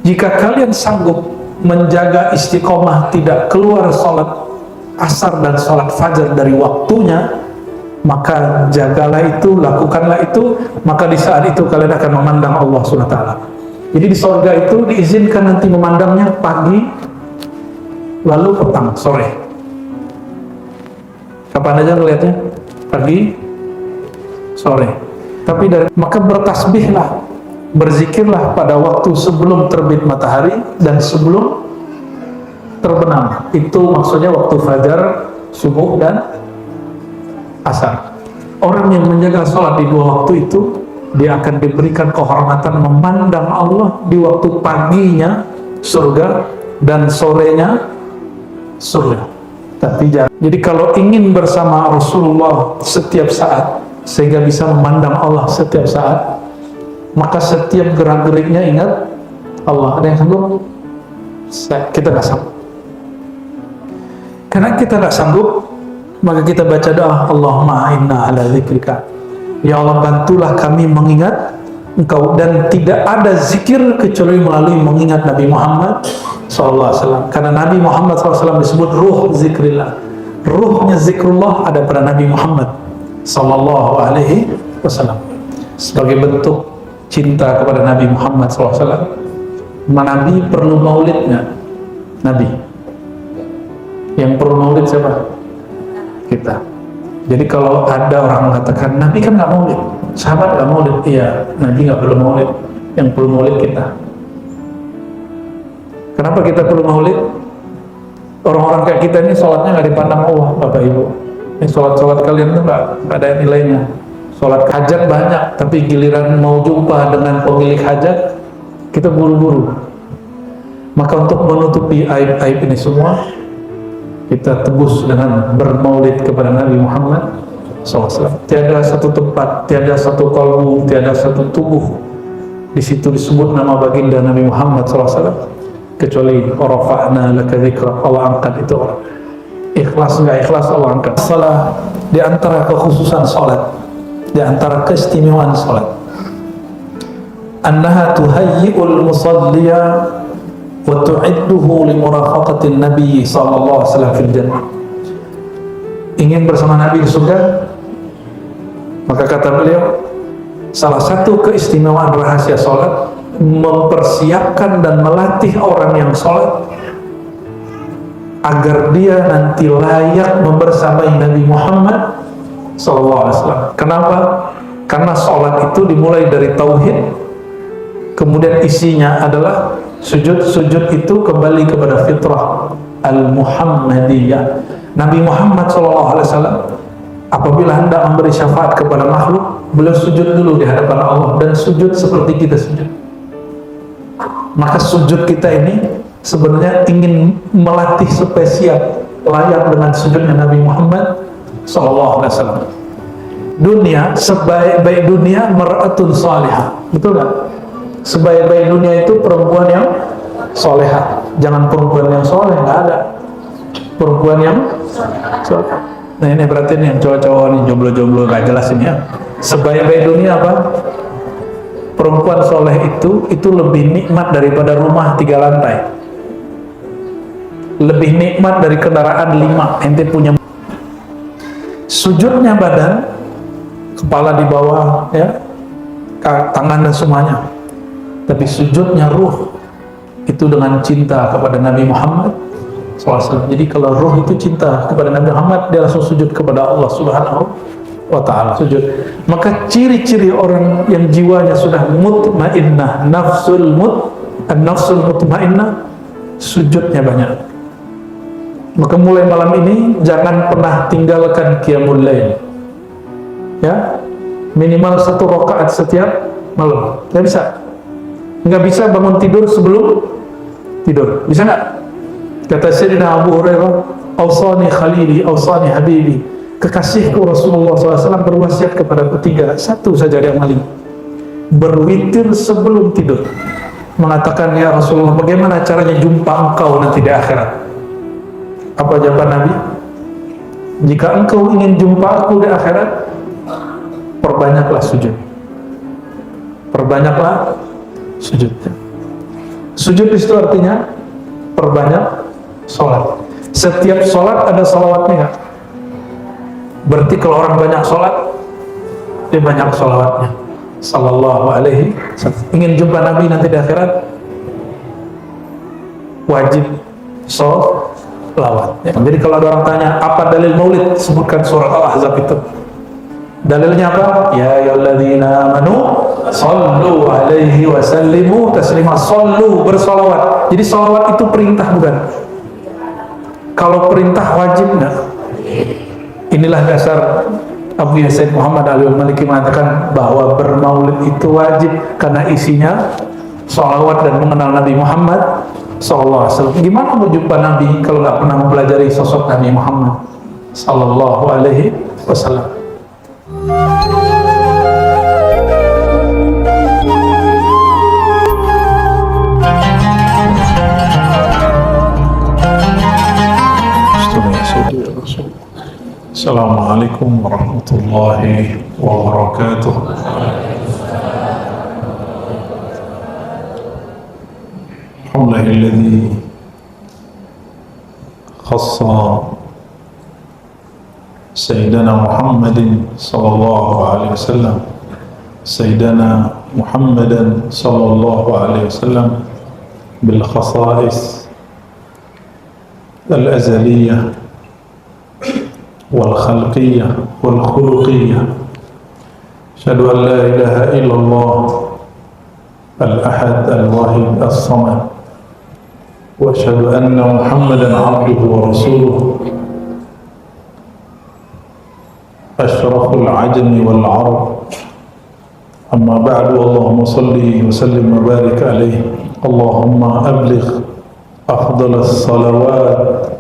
Jika kalian sanggup menjaga istiqomah tidak keluar sholat asar dan sholat fajar dari waktunya, maka jagalah itu, lakukanlah itu, maka di saat itu kalian akan memandang Allah SWT. Jadi di surga itu diizinkan nanti memandangnya pagi, lalu petang, sore. Kapan aja ngelihatnya? Pagi, sore. Tapi maka bertasbihlah, berzikirlah pada waktu sebelum terbit matahari dan sebelum terbenam. Itu maksudnya waktu fajar, subuh, dan asar. Orang yang menjaga sholat di dua waktu itu, dia akan diberikan kehormatan memandang Allah di waktu paginya surga dan sorenya surga. Tapi jadi kalau ingin bersama Rasulullah setiap saat sehingga bisa memandang Allah setiap saat, maka setiap gerak-geriknya ingat Allah. Ada yang sanggup? Kita nggak sanggup. Karena kita nggak sanggup, maka kita baca doa, Allahumma inna ala zikrika. Ya Allah, bantulah kami mengingat Engkau, dan tidak ada zikir kecuali melalui mengingat Nabi Muhammad SAW. Karena Nabi Muhammad SAW disebut ruh zikrillah. Ruhnya zikrullah ada pada Nabi Muhammad SAW. Sebagai bentuk cinta kepada Nabi Muhammad SAW, Nabi perlu maulidnya. Nabi yang perlu maulid siapa? Kita. Jadi kalau ada orang mengatakan Nabi kan nggak maulid, sahabat nggak maulid, iya, Nabi nggak perlu maulid, yang perlu maulid kita. Kenapa kita perlu maulid? Orang-orang kayak kita ini sholatnya nggak dipandang Allah, Bapak Ibu. Ini sholat kalian tuh nggak ada nilainya. Sholat hajat banyak, tapi giliran mau jumpa dengan pemilik hajat, kita buru-buru. Maka untuk menutupi aib-aib ini semua, kita tebus dengan bermaulid kepada Nabi Muhammad SAW. Tiada satu tempat, tiada satu kalbu, tiada satu tubuh di situ disebut nama baginda Nabi Muhammad SAW kecuali rafa'na laka dzikra, Allah angkat itu orang. Ikhlas nggak ikhlas Allah angkat. Salah di antara kekhususan salat, di antara keistimewaan salat, annaha tuhayyi'ul musalliya wa tu'idduhu li murafaqatin Nabi sallallahu alaihi wasallam fil jannah. Ingin bersama Nabi di surga, maka kata beliau, salah satu keistimewaan rahasia salat mempersiapkan dan melatih orang yang salat agar dia nanti layak membersamai Nabi Muhammad sallallahu alaihi wasallam. Kenapa? Karena salat itu dimulai dari tauhid, kemudian isinya adalah sujud itu kembali kepada fitrah al-Muhammadiyah. Nabi Muhammad SAW apabila hendak memberi syafaat kepada makhluk, beliau sujud dulu di hadapan Allah, dan sujud seperti kita sujud. Maka sujud kita ini sebenarnya ingin melatih spesial layak dengan sujudnya Nabi Muhammad SAW. Dunia, sebaik-baik dunia mar'atun salihah, betul gak? Sebaik-baik dunia itu perempuan yang solehah. Jangan perempuan yang soleh, nggak ada. Perempuan yang soleh. Nah ini berarti nih yang cowok-cowok nih jomblo-jomblo nggak jelas ini ya. Sebaik-baik dunia apa? Perempuan soleh itu lebih nikmat daripada rumah 3 lantai. Lebih nikmat dari kendaraan 5. Ente punya. Sujudnya badan, kepala di bawah, ya, tangan dan semuanya. Tapi sujudnya ruh itu dengan cinta kepada Nabi Muhammad SAW. Jadi kalau ruh itu cinta kepada Nabi Muhammad, dia langsung sujud kepada Allah Subhanahu wa Ta'ala. Sujud. Maka ciri-ciri orang yang jiwanya sudah mutmainnah, nafsul mutmainnah, sujudnya banyak. Maka mulai malam ini jangan pernah tinggalkan qiyamul lail. Ya, minimal 1 rakaat setiap malam. Tidak bisa. Nggak bisa bangun tidur sebelum tidur, bisa nggak? Kata Sayyidina Abu Hurairah, awsani khalili, awsani habibi, kekasihku Rasulullah SAW berwasiat kepadaku 3, satu saja yang paling, berwitir sebelum tidur. Mengatakan, ya Rasulullah, bagaimana caranya jumpa engkau nanti di akhirat? Apa jawaban Nabi? Jika engkau ingin jumpa aku di akhirat, perbanyaklah sujud. Perbanyaklah sujud. Sujud di situ artinya perbanyak sholat. Setiap sholat ada sholawatnya nggak? Berarti kalau orang banyak sholat, dia banyak sholawatnya. Sallallahu alaihi wasallam. Ingin jumpa Nabi nanti di akhirat, wajib sholawat. Ya. Jadi kalau ada orang tanya, apa dalil maulid? Sebutkan surat Al-Ahzab itu. Dalilnya apa? Ya ayyuhalladzina amanu sallu alaihi wa sallimu taslima. Sallu, bersolawat. Jadi solawat itu perintah bukan? Kalau perintah wajib enggak? Inilah dasar Abu Yasin Muhammad Ali al-Maliki mengatakan bahwa bermaulid itu wajib karena isinya solawat dan mengenal Nabi Muhammad sallallahu alaihi wasallam. Gimana mau jumpa Nabi kalau nggak pernah mempelajari sosok Nabi Muhammad sallallahu alaihi wasallam? Assalamualaikum warahmatullahi wabarakatuh. Alhamdulillahilladzi khassa Sayyidina Muhammadin sallallahu alaihi wasallam Sayyidina Muhammadan sallallahu alaihi wasallam bil khasa'is al-azaliyah wal khalqiyah wal khuluqiyah. Asyhadu an la ilaha illallah al-ahad al-wahid as-samad wa asyhadu anna Muhammadan abduhu wa rasuluh asyraful ajami wal arab. Amma ba'du, Allahumma salli wa sallim wa barik alaihi. Allahumma abligh afdalas salawat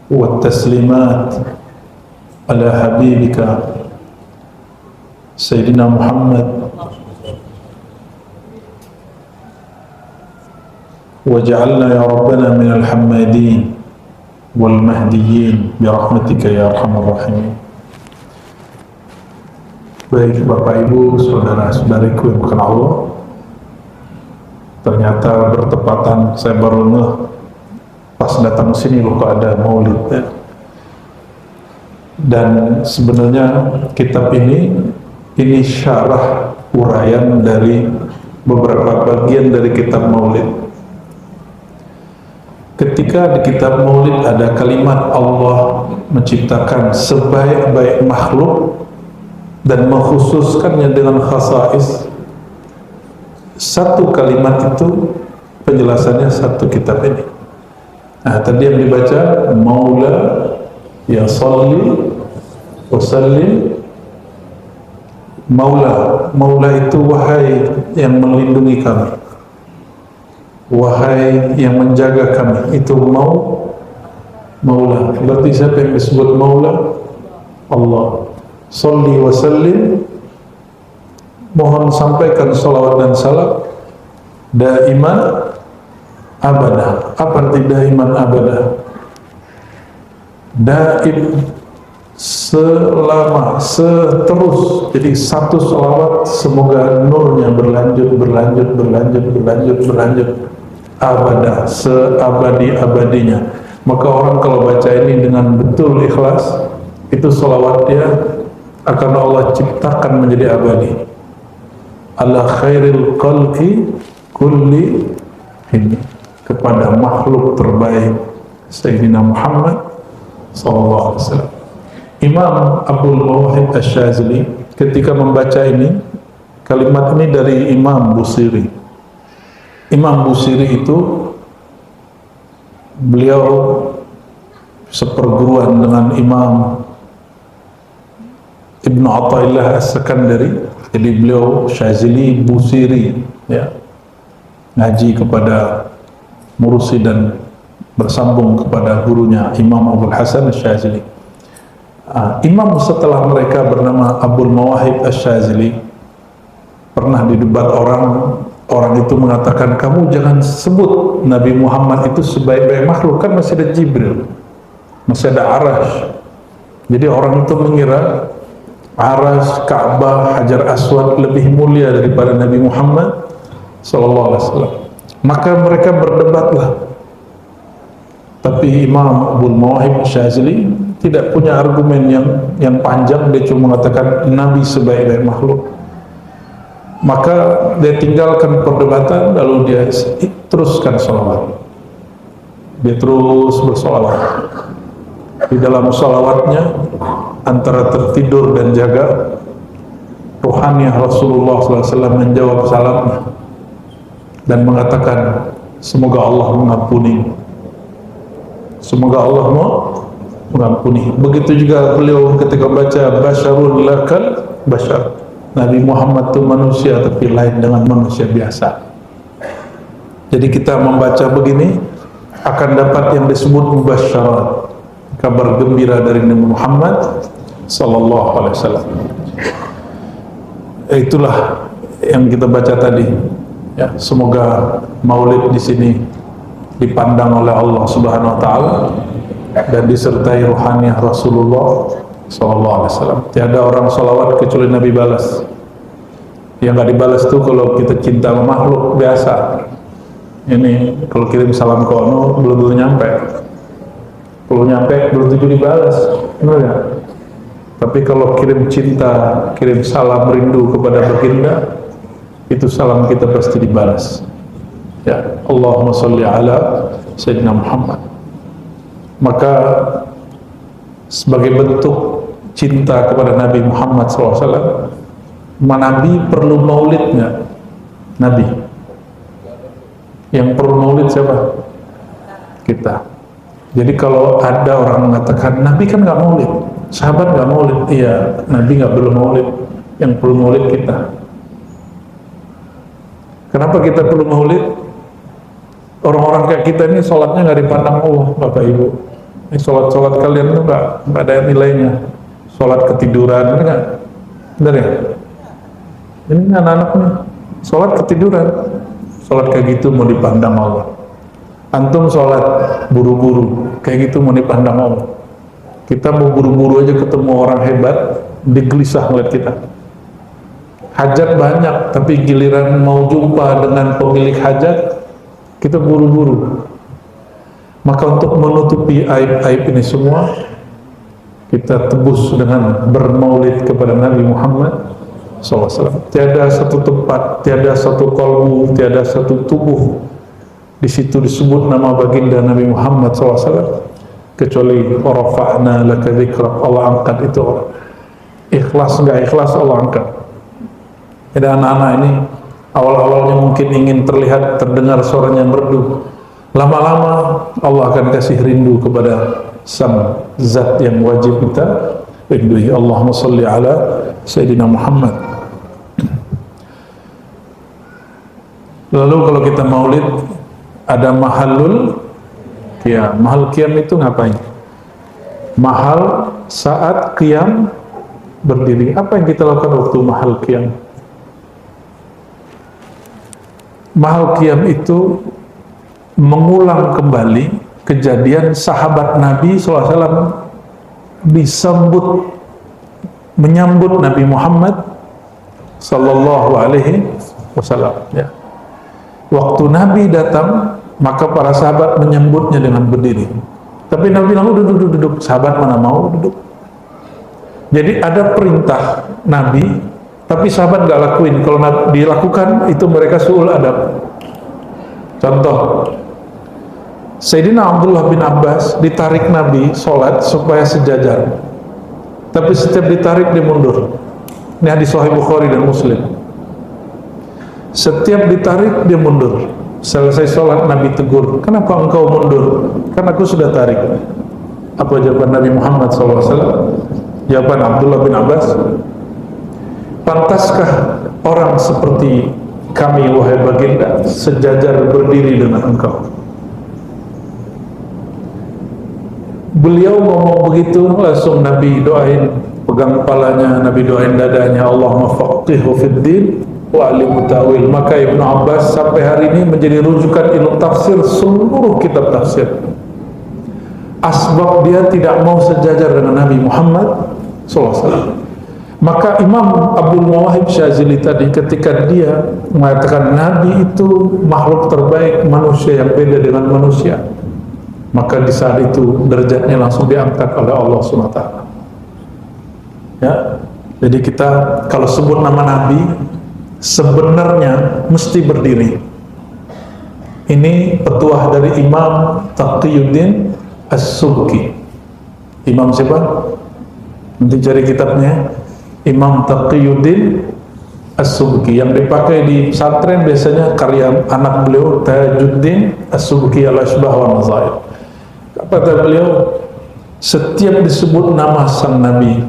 wa taslimat ala habibika Sayyidina Muhammad waj'alna ya Rabbana minal hammadin wal mahdiyyin birahmatika ya arhamar rahimin. Baik Bapak Ibu, saudara-saudariku yang bukan Allah, ternyata bertepatan saya baru ngeh pas datang sini loh kok ada maulid ya. Dan sebenarnya kitab ini syarah uraian dari beberapa bagian dari kitab maulid. Ketika di kitab maulid ada kalimat Allah menciptakan sebaik-baik makhluk dan mengkhususkannya dengan khasais, satu kalimat itu penjelasannya satu kitab ini. Nah, tadi yang dibaca Maula ya salli wa sallim. Maula itu wahai yang melindungi kami, wahai yang menjaga kami, itu Maula. Berarti siapa yang disebut Maula? Allah. Salli wa sallim, mohon sampaikan salawat dan salam daiman abadah. Apa arti daiman abadah? Daim, selama, seterus. Jadi satu salawat semoga nurnya berlanjut abadah, seabadi-abadinya. Maka orang kalau baca ini dengan betul ikhlas, itu salawat dia akan Allah ciptakan menjadi abadi. Ala khairil khalqi kulli ini, kepada makhluk terbaik Sayyidina Muhammad sallallahu alaihi wasallam. Imam Abdul Mawahib Asy-Syadzili ketika membaca ini, kalimat ini dari Imam Busiri. Imam Busiri itu beliau seperguruan dengan Imam Ibnu Athaillah As-Sakandari. Jadi beliau Syadzili Busiri ya, ngaji kepada Mursi dan bersambung kepada gurunya Imam Abdul Hasan Asy-Syadzili. Imam setelah mereka bernama Abdul Mawahib Asy-Syadzili pernah didebat orang itu mengatakan, kamu jangan sebut Nabi Muhammad itu sebaik-baik makhluk, kan masih ada Jibril, masih ada Arash. Jadi orang itu mengira Arash, Ka'bah, Hajar Aswad lebih mulia daripada Nabi Muhammad sallallahu alaihi wasallam. Maka mereka berdebatlah. Tapi Imam Abdul Mawahib Syazili tidak punya argumen yang panjang, dia cuma mengatakan Nabi sebaik-baik makhluk. Maka dia tinggalkan perdebatan, lalu dia teruskan sholawat. Dia terus bersolawat. Di dalam sholawatnya, antara tertidur dan jaga, ruhaniah Rasulullah SAW menjawab salamnya dan mengatakan, semoga Allah mengampuni, semoga Allah mengampuni. Begitu juga beliau ketika baca basyarul lakal basyar, Nabi Muhammad itu manusia tapi lain dengan manusia biasa. Jadi kita membaca begini akan dapat yang disebut mubasyarat, kabar gembira dari Nabi Muhammad sallallahu alaihi wasallam. Itulah yang kita baca tadi. Ya, semoga Maulid di sini dipandang oleh Allah Subhanahu wa taala dan disertai ruhaniah Rasulullah sallallahu alaihi wasallam. Tiada orang salawat kecuali Nabi balas. Yang nggak dibalas tuh kalau kita cinta sama makhluk biasa. Ini kalau kirim salam ke ono belum nyampe. Kalau nyampe belum tentu dibalas. Benar ya? Tapi kalau kirim cinta, kirim salam rindu kepada baginda, itu salam kita pasti dibalas. Ya, Allahumma sholli ala Sayyidina Muhammad. Maka sebagai bentuk cinta kepada Nabi Muhammad SAW, Nabi perlu maulid nggak? Nabi. Yang perlu maulid siapa? Kita. Jadi kalau ada orang mengatakan Nabi kan nggak maulid, sahabat nggak maulid, iya, Nabi nggak perlu maulid. Yang perlu maulid kita. Kenapa kita perlu maulid? Orang-orang kayak kita ini sholatnya nggak dipandang Allah, Bapak Ibu. Ini sholat kalian itu nggak ada nilainya. Sholat ketiduran, benar nggak? Benar ya? Ini anak-anak nih, sholat ketiduran. Sholat kayak gitu mau dipandang Allah. Antum sholat buru-buru, kayak gitu mau dipandang Allah. Kita mau buru-buru aja ketemu orang hebat, digelisah ngeliat kita. Hajat banyak, tapi giliran mau jumpa dengan pemilik hajat, kita buru-buru. Maka untuk menutupi aib-aib ini semua, kita tebus dengan bermaulid kepada Nabi Muhammad SAW. Tiada satu tempat, tiada satu kolbu, tiada satu tubuh di situ disebut nama baginda Nabi Muhammad SAW kecuali rafa'na laka dzikrak, Allah angkat itu orang. Ikhlas nggak ikhlas Allah angkat. Jadi anak-anak ini awal-awalnya mungkin ingin terlihat, terdengar suaranya merdu. Lama-lama Allah akan kasih rindu kepada sang zat yang wajib kita rindui. Allahumma sholli ala Sayyidina Muhammad. Lalu kalau kita maulid ada mahalul qiyam. Mahal qiyam itu ngapain? Mahal saat qiyam berdiri. Apa yang kita lakukan waktu mahal qiyam? Mahal qiyam itu mengulang kembali kejadian sahabat Nabi SAW menyambut Nabi Muhammad sallallahu alaihi wasallam. Ya. Waktu Nabi datang, maka para sahabat menyambutnya dengan berdiri. Tapi Nabi bilang, duduk. Sahabat mana mau duduk. Jadi ada perintah Nabi, tapi sahabat nggak lakuin. Kalau dilakukan, itu mereka su'ul adab. Contoh, Sayyidina Abdullah bin Abbas ditarik Nabi sholat supaya sejajar. Tapi setiap ditarik dia mundur. Ini hadis Sahih Bukhari dan Muslim. Setiap ditarik dia mundur. Selesai sholat Nabi tegur, kenapa engkau mundur? Karena aku sudah tarik. Apa jawaban Nabi Muhammad SAW? Jawaban Abdullah bin Abbas, pantaskah orang seperti kami wahai baginda sejajar berdiri dengan engkau? Beliau ngomong begitu, langsung Nabi doain, pegang kepalanya, Nabi doain dadanya, Allahumma faqihhu fid din wa alimhu ta'wil. Maka Ibnu Abbas sampai hari ini menjadi rujukan ilmu tafsir seluruh kitab tafsir. Asbab dia tidak mau sejajar dengan Nabi Muhammad SAW. Maka Imam Abdul Mawahib Syazili tadi ketika dia mengatakan Nabi itu makhluk terbaik, manusia yang beda dengan manusia, maka di saat itu derajatnya langsung diangkat oleh Allah SWT. Ya, jadi kita kalau sebut nama Nabi sebenarnya mesti berdiri. Ini petuah dari Imam Taqiyuddin As-Subki. Imam siapa? Nanti cari kitabnya. Imam Taqiyuddin As-Subki, yang dipakai di pesantren biasanya karya anak beliau Tajuddin As-Subki al-Ashbah wa Nazair. Kata beliau, setiap disebut nama sang Nabi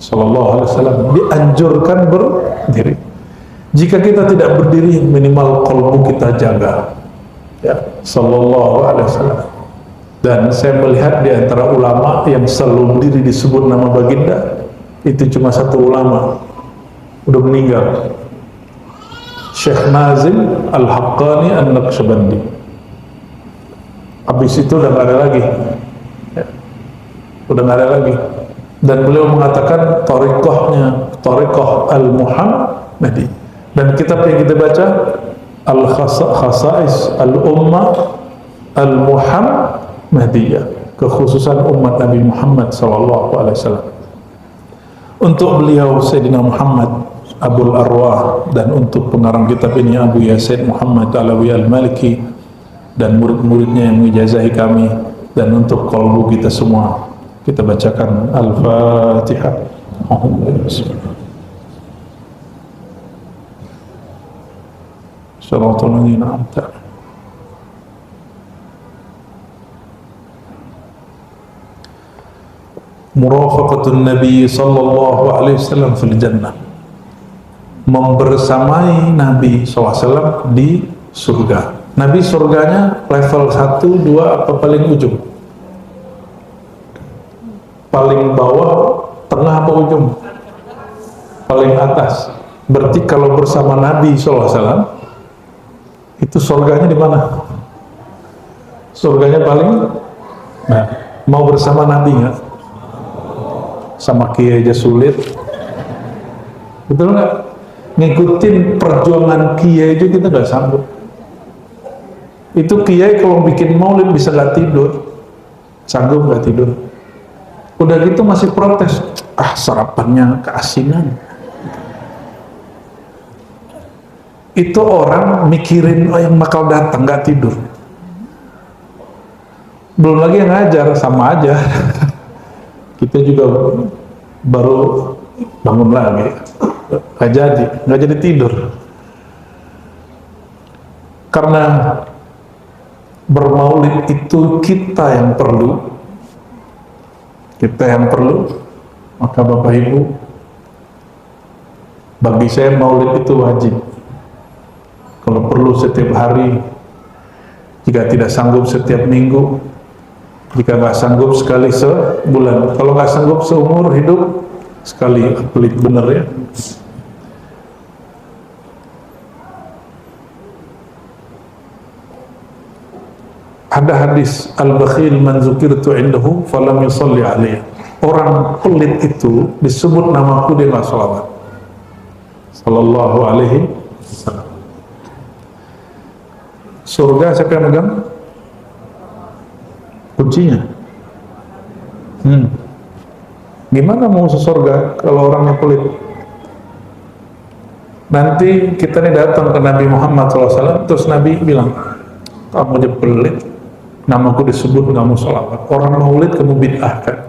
sallallahu alaihi wasallam dianjurkan berdiri. Jika kita tidak berdiri, minimal qalbu kita jaga. Ya, sallallahu alaihi wasallam. Dan saya melihat di antara ulama yang selalu berdiri disebut nama baginda, itu cuma satu ulama, udah meninggal, Syekh Nazim Al-Haqqani An-Naqsyabandi. Habis itu udah nggak ada lagi, ya, udah nggak ada lagi. Dan beliau mengatakan thariqahnya thariqah Al-Muhammadi. Dan kitab yang kita baca Al-Khasa'is Al-Ummah Al-Muhammadiyah, kekhususan umat Nabi Muhammad SAW. Untuk beliau Sayyidina Muhammad Abul Arwah, dan untuk pengarang kitab ini Abu Yasin Muhammad Alawi Al-Maliki dan murid-muridnya yang mengijazahi kami, dan untuk qalbu kita semua, kita bacakan Al-Fatihah. Shiratal ladzina an'amta murafaqatun Nabi sallallahu alaihi wasallam fil jannah, membersamai Nabi SAW di surga. Nabi surganya level 1, 2, apa paling ujung? Paling bawah, tengah, apa ujung? Paling atas. Berarti kalau bersama Nabi SAW, itu surganya di mana? Surganya paling, nah, mau bersama Nabi nggak? Sama kiai aja sulit, betul nggak? Ngikutin perjuangan kiai aja kita nggak sanggup. Itu kiai kalau bikin maulid bisa nggak tidur, sanggup nggak tidur. Udah gitu masih protes, sarapannya keasinan. Itu orang mikirin yang bakal datang, nggak tidur. Belum lagi yang ngajar, sama aja. Kita juga baru bangun lagi, nggak jadi tidur. Karena bermaulid itu kita yang perlu, maka Bapak Ibu, bagi saya maulid itu wajib. Kalau perlu setiap hari, jika tidak sanggup setiap minggu, jika nggak sanggup sekali sebulan, kalau nggak sanggup seumur hidup sekali. Pelit bener ya. Ada hadis, al-bakhil man dzukirtu indahu falam yusalli alaihi. Orang pelit itu disebut namaku dia nggak sholawat. Sallallahu alaihi wasallam. Surga siapa yang megang? Kuncinya. Gimana mau masuk surga kalau orangnya pelit? Nanti kita nih datang ke Nabi Muhammad SAW, terus Nabi bilang, kamu aja pelit, namaku disebut kamu sholawat. Orang maulid kamu bid'ahkan.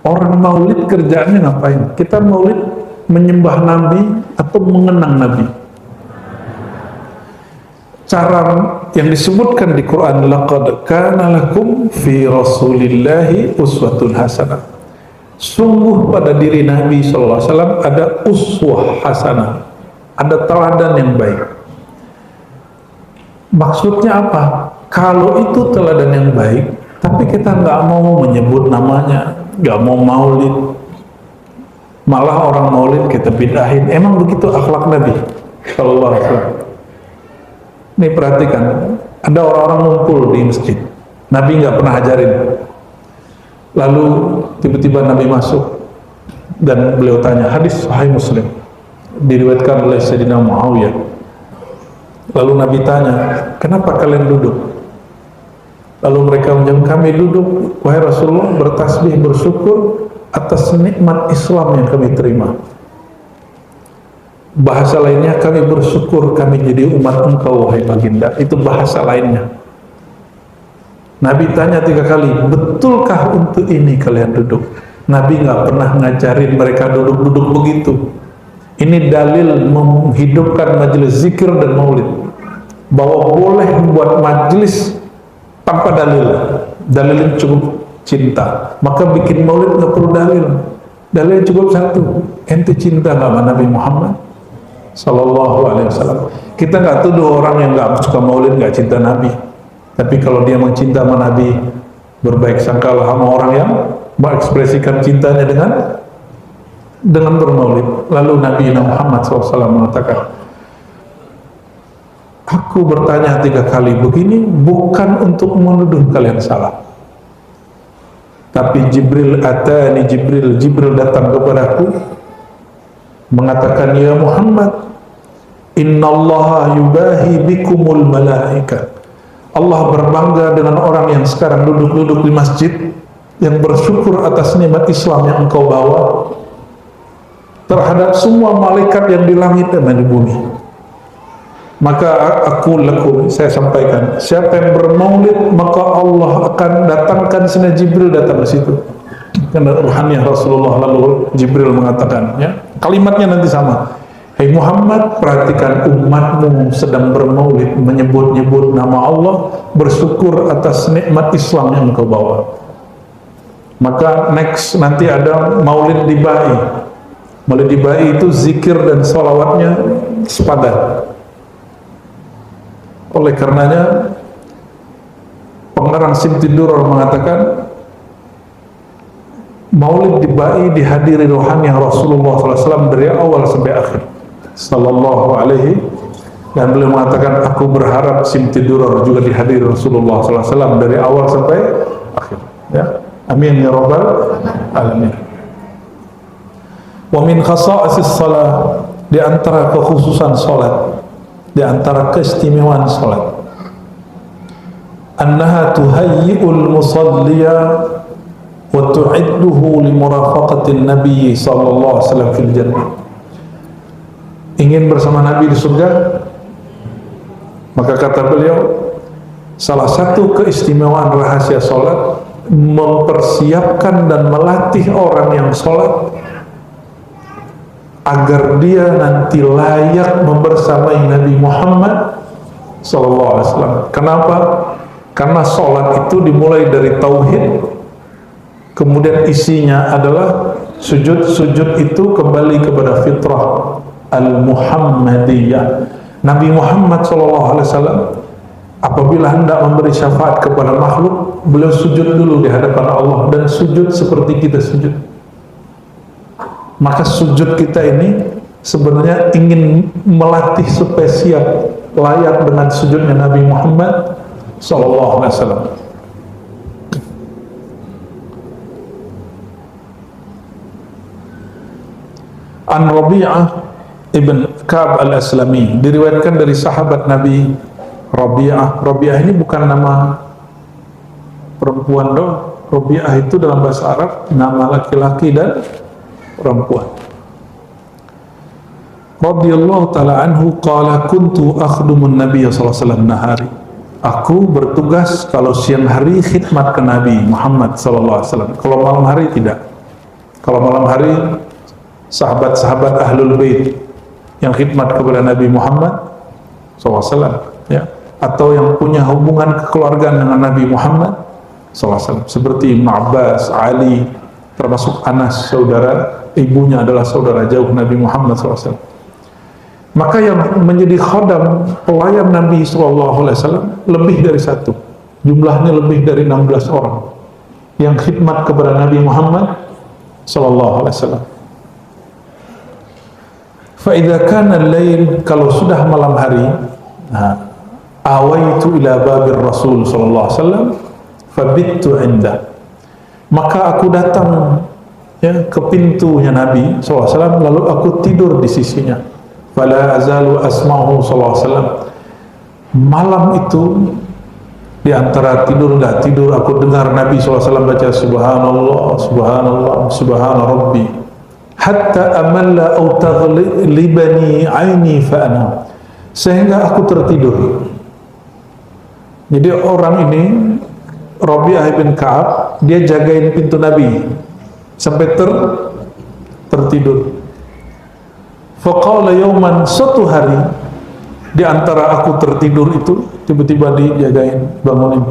Orang maulid kerjaannya ngapain? Kita maulid menyembah Nabi atau mengenang Nabi? Cara yang disebutkan di Quran, laqad kana lakum fi rasulillahi uswatun hasanah. Sungguh pada diri Nabi SAW ada uswah hasanah, ada teladan yang baik. Maksudnya apa? Kalau itu teladan yang baik, tapi kita nggak mau menyebut namanya, nggak mau maulid, malah orang maulid kita bid'ahin. Emang begitu akhlak Nabi sallallahu alaihi wasallam? Nih perhatikan, ada orang-orang ngumpul di masjid, Nabi nggak pernah ajarin. Lalu tiba-tiba Nabi masuk dan beliau tanya, hadis Sahih Muslim diriwayatkan oleh Sayyidina Muawiyah. Lalu Nabi tanya, kenapa kalian duduk? Lalu mereka menjawab, kami duduk, wahai Rasulullah, bertasbih, bersyukur atas nikmat Islam yang kami terima. Bahasa lainnya, kami bersyukur kami jadi umat engkau, wahai baginda. Itu bahasa lainnya. Nabi tanya 3 kali, betulkah untuk ini kalian duduk? Nabi nggak pernah ngajarin mereka duduk-duduk begitu. Ini dalil menghidupkan majelis zikir dan maulid, bahwa boleh membuat majelis tanpa dalil. Dalil cukup cinta, maka bikin maulid nggak perlu dalil. Dalil cukup satu, ente cinta nggak sama Nabi Muhammad Sallallahu Alaihi Wasallam. Kita nggak tuduh orang yang nggak suka maulid nggak cinta Nabi, tapi kalau dia mencinta sama Nabi, berbaik sangkalah sama orang yang mengekspresikan cintanya dengan bermaulid. Lalu Nabi Muhammad SAW mengatakan, aku bertanya 3 kali begini bukan untuk menuduh kalian salah, tapi Jibril datang kepadaku mengatakan, ya Muhammad, innallaha yubahi bikumul malaika. Allah berbangga dengan orang yang sekarang duduk-duduk di masjid, yang bersyukur atas nikmat Islam yang engkau bawa terhadap semua malaikat yang di langit dan di bumi. Maka saya sampaikan, siapa yang bermaulid, maka Allah akan datangkan sini Jibril datang ke situ. Karena ruhaniah Rasulullah. Lalu Jibril mengatakan, ya, kalimatnya nanti sama. Hai Muhammad, perhatikan umatmu sedang bermaulid, menyebut-nyebut nama Allah, bersyukur atas nikmat Islam yang engkau bawa. Maka nanti ada maulid dibai. Maulid dibai itu zikir dan sholawatnya sepadan. Oleh karenanya pengarang Simtidur mengatakan, maulid dibai dihadiri rohaniah Rasulullah SAW dari awal sampai akhir sallallahu alaihi, dan beliau mengatakan, aku berharap Simtidur juga dihadiri Rasulullah SAW dari awal sampai akhir, ya. Amin ya rabbal alamin. Wa min khasa'is salat, di antara kekhususan salat, di antara keistimewaan salat, annaha tuhayyi'ul musalliya wa tu'idduhu li murafaqatin nabiy sallallahu alaihi wasallam fil jannah. Ingin bersama Nabi di surga, maka kata beliau, salah satu keistimewaan rahasia salat, mempersiapkan dan melatih orang yang sholat agar dia nanti layak membersamai Nabi Muhammad SAW. Kenapa? Karena sholat itu dimulai dari tauhid, kemudian isinya adalah sujud. Sujud itu kembali kepada fitrah al-Muhammadiyah. Nabi Muhammad SAW apabila hendak memberi syafaat kepada makhluk, beliau sujud dulu di hadapan Allah, dan sujud seperti kita sujud. Maka sujud kita ini sebenarnya ingin melatih supaya siap layak dengan sujudnya Nabi Muhammad SAW. An Rabi'ah ibn Ka'ab al-Aslami, diriwayatkan dari sahabat Nabi Rabi'ah. Rabi'ah ini bukan nama perempuan doang. Rabi'ah itu dalam bahasa Arab nama laki-laki dan perempuan. Radhiyallahu ta'ala anhu qala kuntu akhdumun Nabiy sallallahu alaihi wasallam nahari. Aku bertugas kalau siang hari khidmat ke Nabi Muhammad sallallahu alaihi wasallam. Kalau malam hari tidak. Kalau malam hari sahabat-sahabat Ahlul Bait yang khidmat kepada Nabi Muhammad sallallahu alaihi wasallam, ya, atau yang punya hubungan kekeluargaan dengan Nabi Muhammad SAW, seperti Ibn Abbas, Ali, termasuk Anas, saudara ibunya adalah saudara jauh Nabi Muhammad SAW. Maka yang menjadi khodam, pelayan Nabi SAW lebih dari satu, jumlahnya lebih dari 16 orang yang khidmat kepada Nabi Muhammad SAW. Fa'idha kana al-lail, kalau sudah malam hari, awaitu ila babir Rasul sallallahu alaihi wasallam fabittu indah. Maka aku datang ya ke pintunya Nabi SAW, lalu aku tidur di sisinya. Fala azalu asma'uhu SAW. Malam itu di antara tidur nggak tidur, aku dengar Nabi SAW baca Subhanallah, Subhanallah, Subhana Rabbi, hatta amalla au taghlibani aini fa'anam, sehingga aku tertidur. Jadi orang ini Rabi'ah bin Ka'ab, dia jagain pintu Nabi sampai tertidur. Faqala yawman, suatu hari di antara aku tertidur itu tiba-tiba dijagain, bangunin.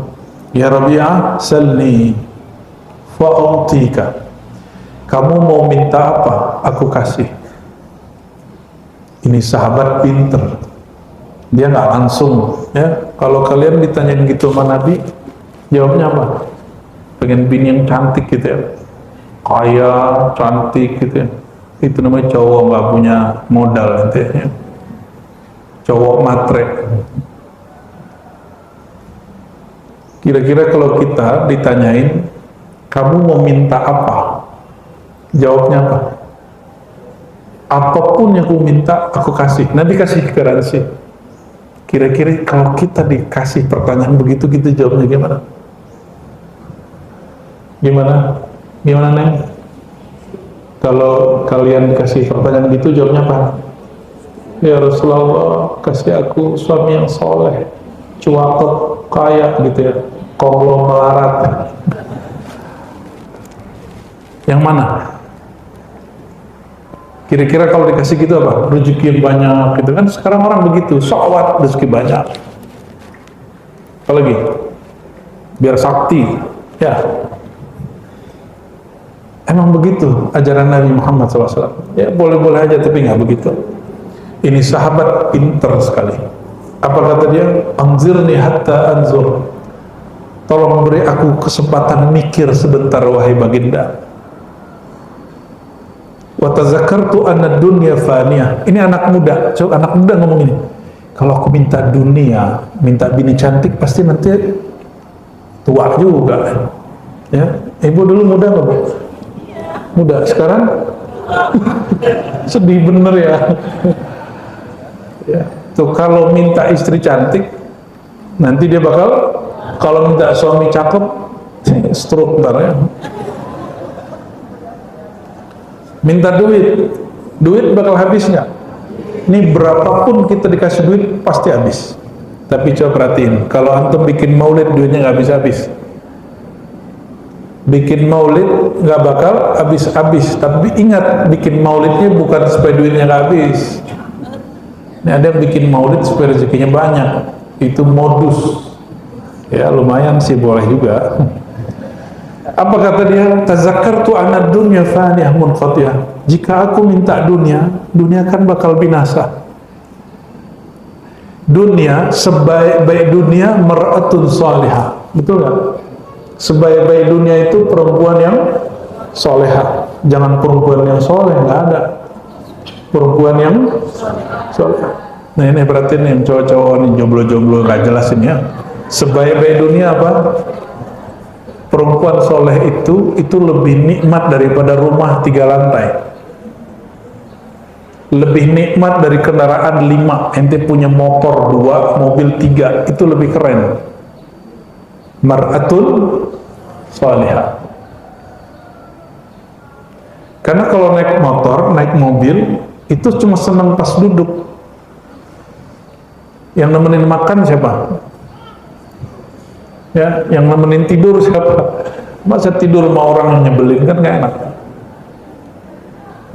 Ya Rabi'ah, salni fa'utika. Kamu mau minta apa? Aku kasih. Ini sahabat pinter. Dia nggak langsung ya. Kalau kalian ditanyain gitu sama Nabi, jawabnya apa? Pengen bini yang cantik gitu ya, kaya, cantik gitu ya. Itu namanya cowok nggak punya modal gitu ya. Cowok matre. Kira-kira kalau kita ditanyain, kamu mau minta apa? Jawabnya apa? Apapun yang aku minta, aku kasih. Nabi kasih garansi. Kira-kira kalau kita dikasih pertanyaan begitu, kita jawabnya gimana? Gimana Neng? Kalau kalian dikasih pertanyaan gitu, jawabnya apa? Ya Rasulullah, kasih aku suami yang soleh, cuakep, kaya gitu ya, konglomerat. Yang mana? Kira-kira kalau dikasih gitu apa? Rezeki banyak gitu kan, sekarang orang begitu, syahwat rezeki banyak. Apalagi? Biar sakti, ya. Emang begitu ajaran Nabi Muhammad SAW. Ya boleh-boleh aja, tapi nggak begitu. Ini sahabat pinter sekali. Apa kata dia? Anzirni hatta anzur. Tolong beri aku kesempatan mikir sebentar wahai baginda. Wa tazakkartu anna dunya faniyah. Ini anak muda, anak muda ngomong ini. Kalau aku minta dunia, minta bini cantik, pasti nanti tua juga. Ya, ibu dulu muda nggak, Bu? Muda. Sekarang sedih bener ya. Ya. Tuh kalau minta istri cantik, nanti dia bakal, kalau minta suami cakep, stroke ntar ya. Minta duit bakal habis nggak? Ini berapapun kita dikasih duit pasti habis. Tapi coba perhatiin, kalau antum bikin maulid duitnya nggak habis-habis. Bikin maulid nggak bakal habis-habis. Tapi ingat, bikin maulidnya bukan supaya duitnya nggak habis. Ini ada yang bikin maulid supaya rezekinya banyak. Itu modus. Ya lumayan sih, boleh juga. Apa kata dia? Tazakkartu anna dunya faniyah munqatiyah. Jika aku minta dunia, dunia kan bakal binasa. Dunia, sebaik-baik dunia mar'atun salihah. Betul nggak? Sebaik-baik dunia itu perempuan yang solehah. Jangan perempuan yang soleh, nggak ada. Perempuan yang solehah. Nah ini berarti nih cowok-cowok nih jomblo-jomblo nggak jelas ini ya. Sebaik-baik dunia apa? Perempuan soleh itu lebih nikmat daripada rumah 3 lantai, lebih nikmat dari kendaraan 5. Ente punya motor 2, mobil 3, itu lebih keren. Mar'atun salihah. Karena kalau naik motor, naik mobil, itu cuma senang pas duduk. Yang nemenin makan siapa? Ya, yang nemenin tidur siapa? Masa tidur sama orang yang nyebelin, kan gak enak.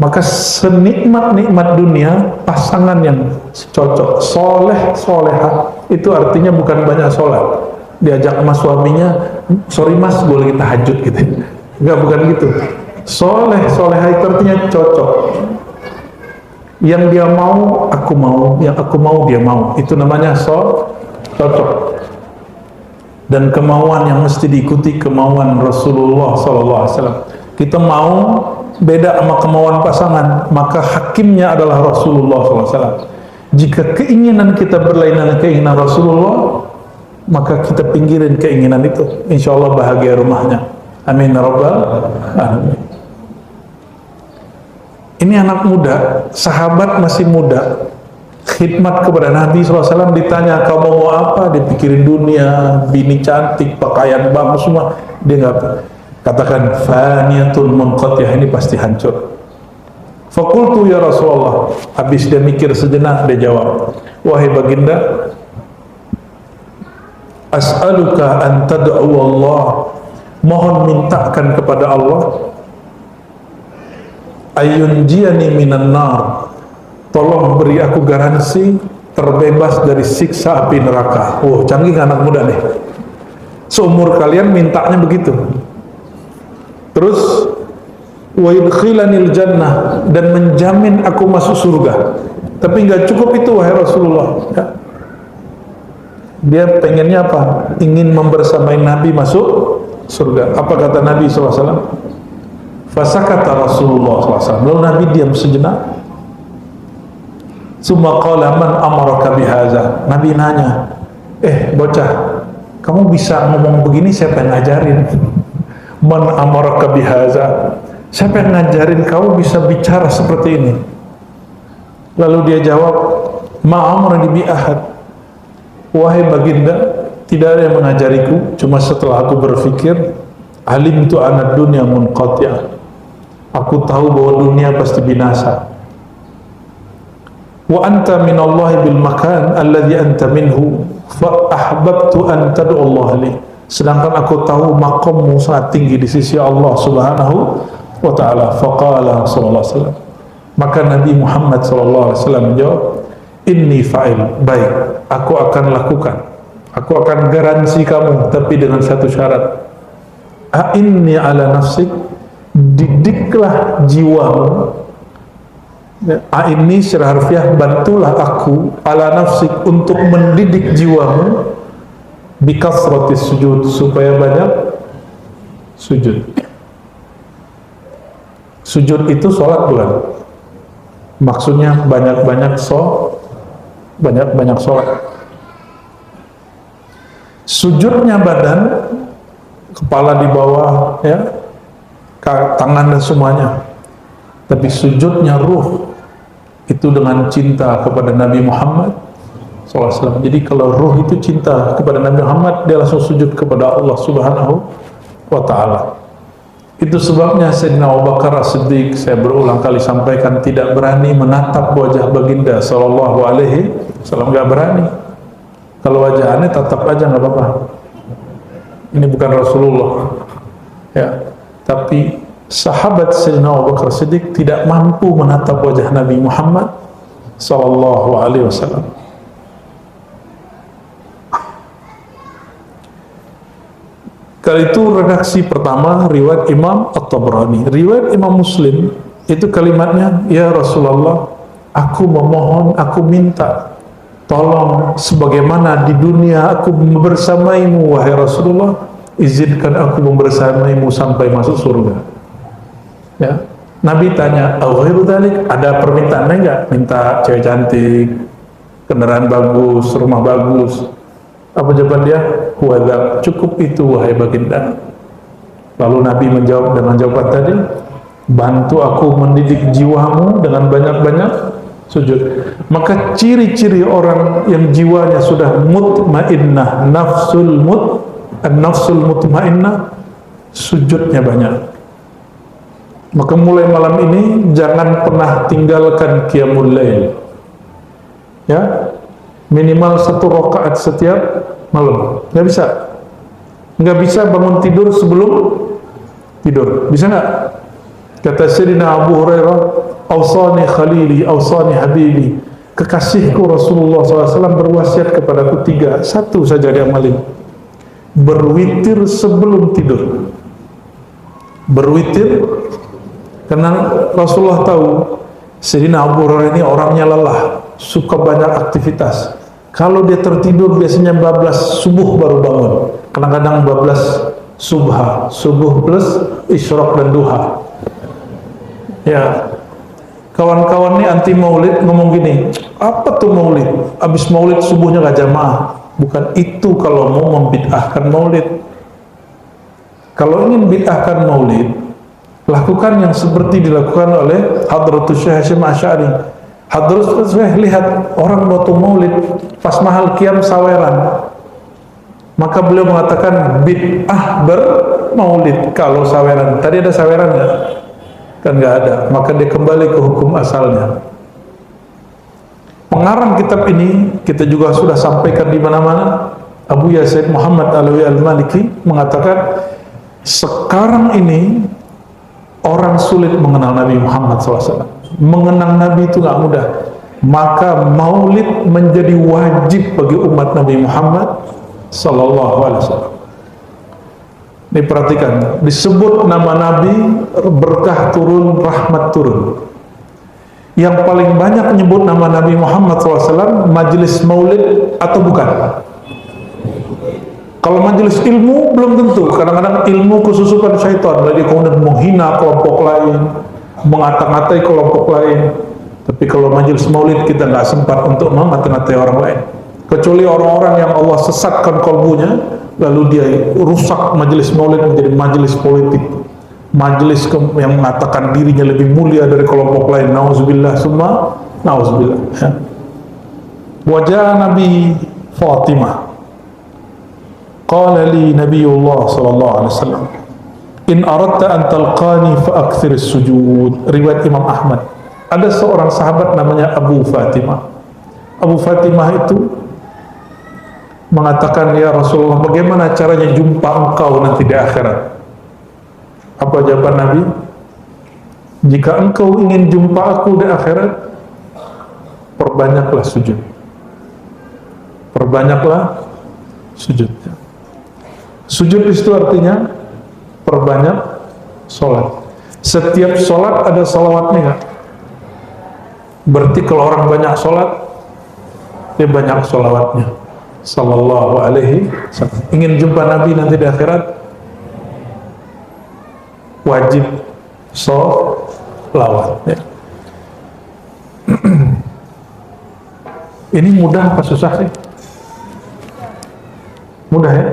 Maka senikmat-nikmat dunia, pasangan yang cocok, soleh, solehah, itu artinya bukan banyak sholat. Diajak sama suaminya, sorry mas, boleh kita tahajud gitu. Enggak, bukan gitu. Soleh, solehah itu artinya cocok. Yang dia mau, aku mau. Yang aku mau, dia mau. Itu namanya cocok. Dan kemauan yang mesti diikuti kemauan Rasulullah SAW. Kita mau beda sama kemauan pasangan, maka hakimnya adalah Rasulullah SAW. Jika keinginan kita berlainan keinginan Rasulullah, maka kita pinggirin keinginan itu. Insya Allah bahagia rumahnya. Amin ya rabbal alamin. Ini anak muda, sahabat masih muda, khidmat kepada Nabi SAW, ditanya kamu mau apa, dipikirin dunia, bini cantik, pakaian bagus semua, dia nggak katakan faniyatul munqatiyah, ini pasti hancur. Fakultu ya Rasulullah, habis dia mikir sejenak, dia jawab, wahai baginda, as'aluka an tad'u Allah, mohon mintakan kepada Allah, ayunjiyani minan nar, tolong beri aku garansi terbebas dari siksa api neraka. Oh, canggih anak muda nih. Seumur kalian mintanya begitu. Terus wa yudkhilanil jannah, dan menjamin aku masuk surga. Tapi nggak cukup itu wahai Rasulullah. Ya. Dia pengennya apa? Ingin membersamai Nabi masuk surga. Apa kata Nabi SAW? Fasakata Rasulullah SAW. Lalu Nabi diam sejenak. Summa qala man amaraka bihaza. Nabi nanya, bocah, kamu bisa ngomong begini, siapa yang ngajarin? Man amaraka bihaza, siapa yang ngajarin kamu bisa bicara seperti ini? Lalu dia jawab, ma amrani bi ahad, wahai baginda, tidak ada yang mengajariku, cuma setelah aku berpikir, alimtu anad dunya munqati'ah, aku tahu bahwa dunia pasti binasa. Wa anta minallahi bil makan alladhi anta minhu, fa ahbabtu an tad'u Allah li, sedangkan aku tahu makammu sangat tinggi di sisi Allah Subhanahu wa ta'ala. Faqala sallallahu alaihi wasallam, maka Nabi Muhammad sallallahu alaihi wasallam menjawab, inni fa'il, baik, aku akan lakukan, aku akan garansi kamu, tapi dengan satu syarat. A'inni ala nafsik, didiklah jiwamu. A'inni secara harfiah, bantulah aku, ala nafsik, untuk mendidik jiwamu, bikasratis sujud, supaya banyak sujud. Sujud itu sholat bukan? Maksudnya banyak-banyak banyak sholat. Sujudnya badan, kepala di bawah, ya, tangan dan semuanya. Tapi sujudnya ruh, itu dengan cinta kepada Nabi Muhammad SAW. Jadi kalau ruh itu cinta kepada Nabi Muhammad, dia langsung sujud kepada Allah Subhanahu wa ta'ala. Itu sebabnya Sayyidina Abu Bakar As-Siddiq, saya berulang kali sampaikan, tidak berani menatap wajah baginda sallallahu alaihi wasallam, nggak berani. Kalau wajah aneh tatap aja nggak apa-apa. Ini bukan Rasulullah, ya. Tapi sahabat Sayyidina Abu Bakar As-Siddiq tidak mampu menatap wajah Nabi Muhammad sallallahu alaihi wasallam. Kali itu redaksi pertama riwayat Imam At-Tabrani. Riwayat Imam Muslim itu kalimatnya, ya Rasulullah, aku memohon, aku minta tolong, sebagaimana di dunia aku bersamaimu wahai Rasulullah, izinkan aku membersamaimu sampai masuk surga. Ya. Nabi tanya, ghairu dzalik, ada permintaannya enggak? Minta cewek cantik, kendaraan bagus, rumah bagus. Apa jawaban dia? Huwadza, cukup itu wahai baginda. Lalu Nabi menjawab dengan jawaban tadi, bantu aku mendidik jiwamu dengan banyak-banyak sujud. Maka ciri-ciri orang yang jiwanya sudah mutmainnah, nafsul mutmainnah, sujudnya banyak. Maka mulai malam ini jangan pernah tinggalkan qiyamul lail, ya, minimal 1 rakaat setiap malam. Nggak bisa bangun tidur sebelum tidur, bisa nggak? Kata Sayyidina Abu Hurairah, awsani khalili, awsani habibi, kekasihku Rasulullah SAW berwasiat kepadaku 3, satu saja diamalin, berwitir sebelum tidur. Berwitir, karena Rasulullah tahu Sayyidina Abu Hurairah ini orangnya lelah, suka banyak aktivitas. Kalau dia tertidur biasanya bablas subuh baru bangun, kadang-kadang bablas subuh plus isyraq dan duha. Ya, kawan-kawan ini anti maulid ngomong gini, apa tuh maulid? Abis maulid subuhnya gak jamaah. Bukan itu kalau mau membid'ahkan maulid. Kalau ingin bid'ahkan maulid, lakukan yang seperti dilakukan oleh Hadratus Syekh Hasyim Asy'ari. Hadratus Syekh lihat orang waktu maulid pas mahal qiyam saweran, maka beliau mengatakan bid'ah bermaulid kalau saweran. Tadi ada saweran nggak? Kan nggak ada. Maka dia kembali ke hukum asalnya. Pengarang kitab ini kita juga sudah sampaikan di mana-mana. Abu Yazid Muhammad Alawi Al-Maliki mengatakan sekarang ini orang sulit mengenal Nabi Muhammad SAW. Mengenal Nabi itu nggak mudah. Maka maulid menjadi wajib bagi umat Nabi Muhammad SAW. Ini perhatikan, disebut nama Nabi, berkah turun, rahmat turun. Yang paling banyak menyebut nama Nabi Muhammad SAW majelis maulid atau bukan? Kalau majelis ilmu belum tentu. Kadang-kadang ilmu kesusukan syaitan, jadi kemudian menghina kelompok lain, mengata-ngatai kelompok lain. Tapi kalau majelis maulid kita nggak sempat untuk mengata-ngatai orang lain, kecuali orang-orang yang Allah sesatkan kalbunya, lalu dia rusak majelis maulid menjadi majelis politik, majelis yang mengatakan dirinya lebih mulia dari kelompok lain. Nauzubillah summa nauzubillah. Wajah Nabi Fatimah, qala li Nabiullah sallallahu alaihi wasallam, in aradta an talqani fa akthir as-sujud. Riwayat Imam Ahmad. Ada seorang sahabat namanya Abu Fatimah. Abu Fatimah itu mengatakan, ya Rasulullah, bagaimana caranya jumpa engkau nanti di akhirat? Apa jawaban Nabi? Jika engkau ingin jumpa aku di akhirat, perbanyaklah sujud. Perbanyaklah sujud. Sujud itu artinya perbanyak sholat. Setiap sholat ada salawatnya nggak? Berarti kalau orang banyak sholat, dia banyak sholawatnya. Sallallahu alaihi wasallam. Ingin jumpa Nabi nanti di akhirat, wajib sholawat. Ya. Ini mudah apa susah sih? Mudah ya?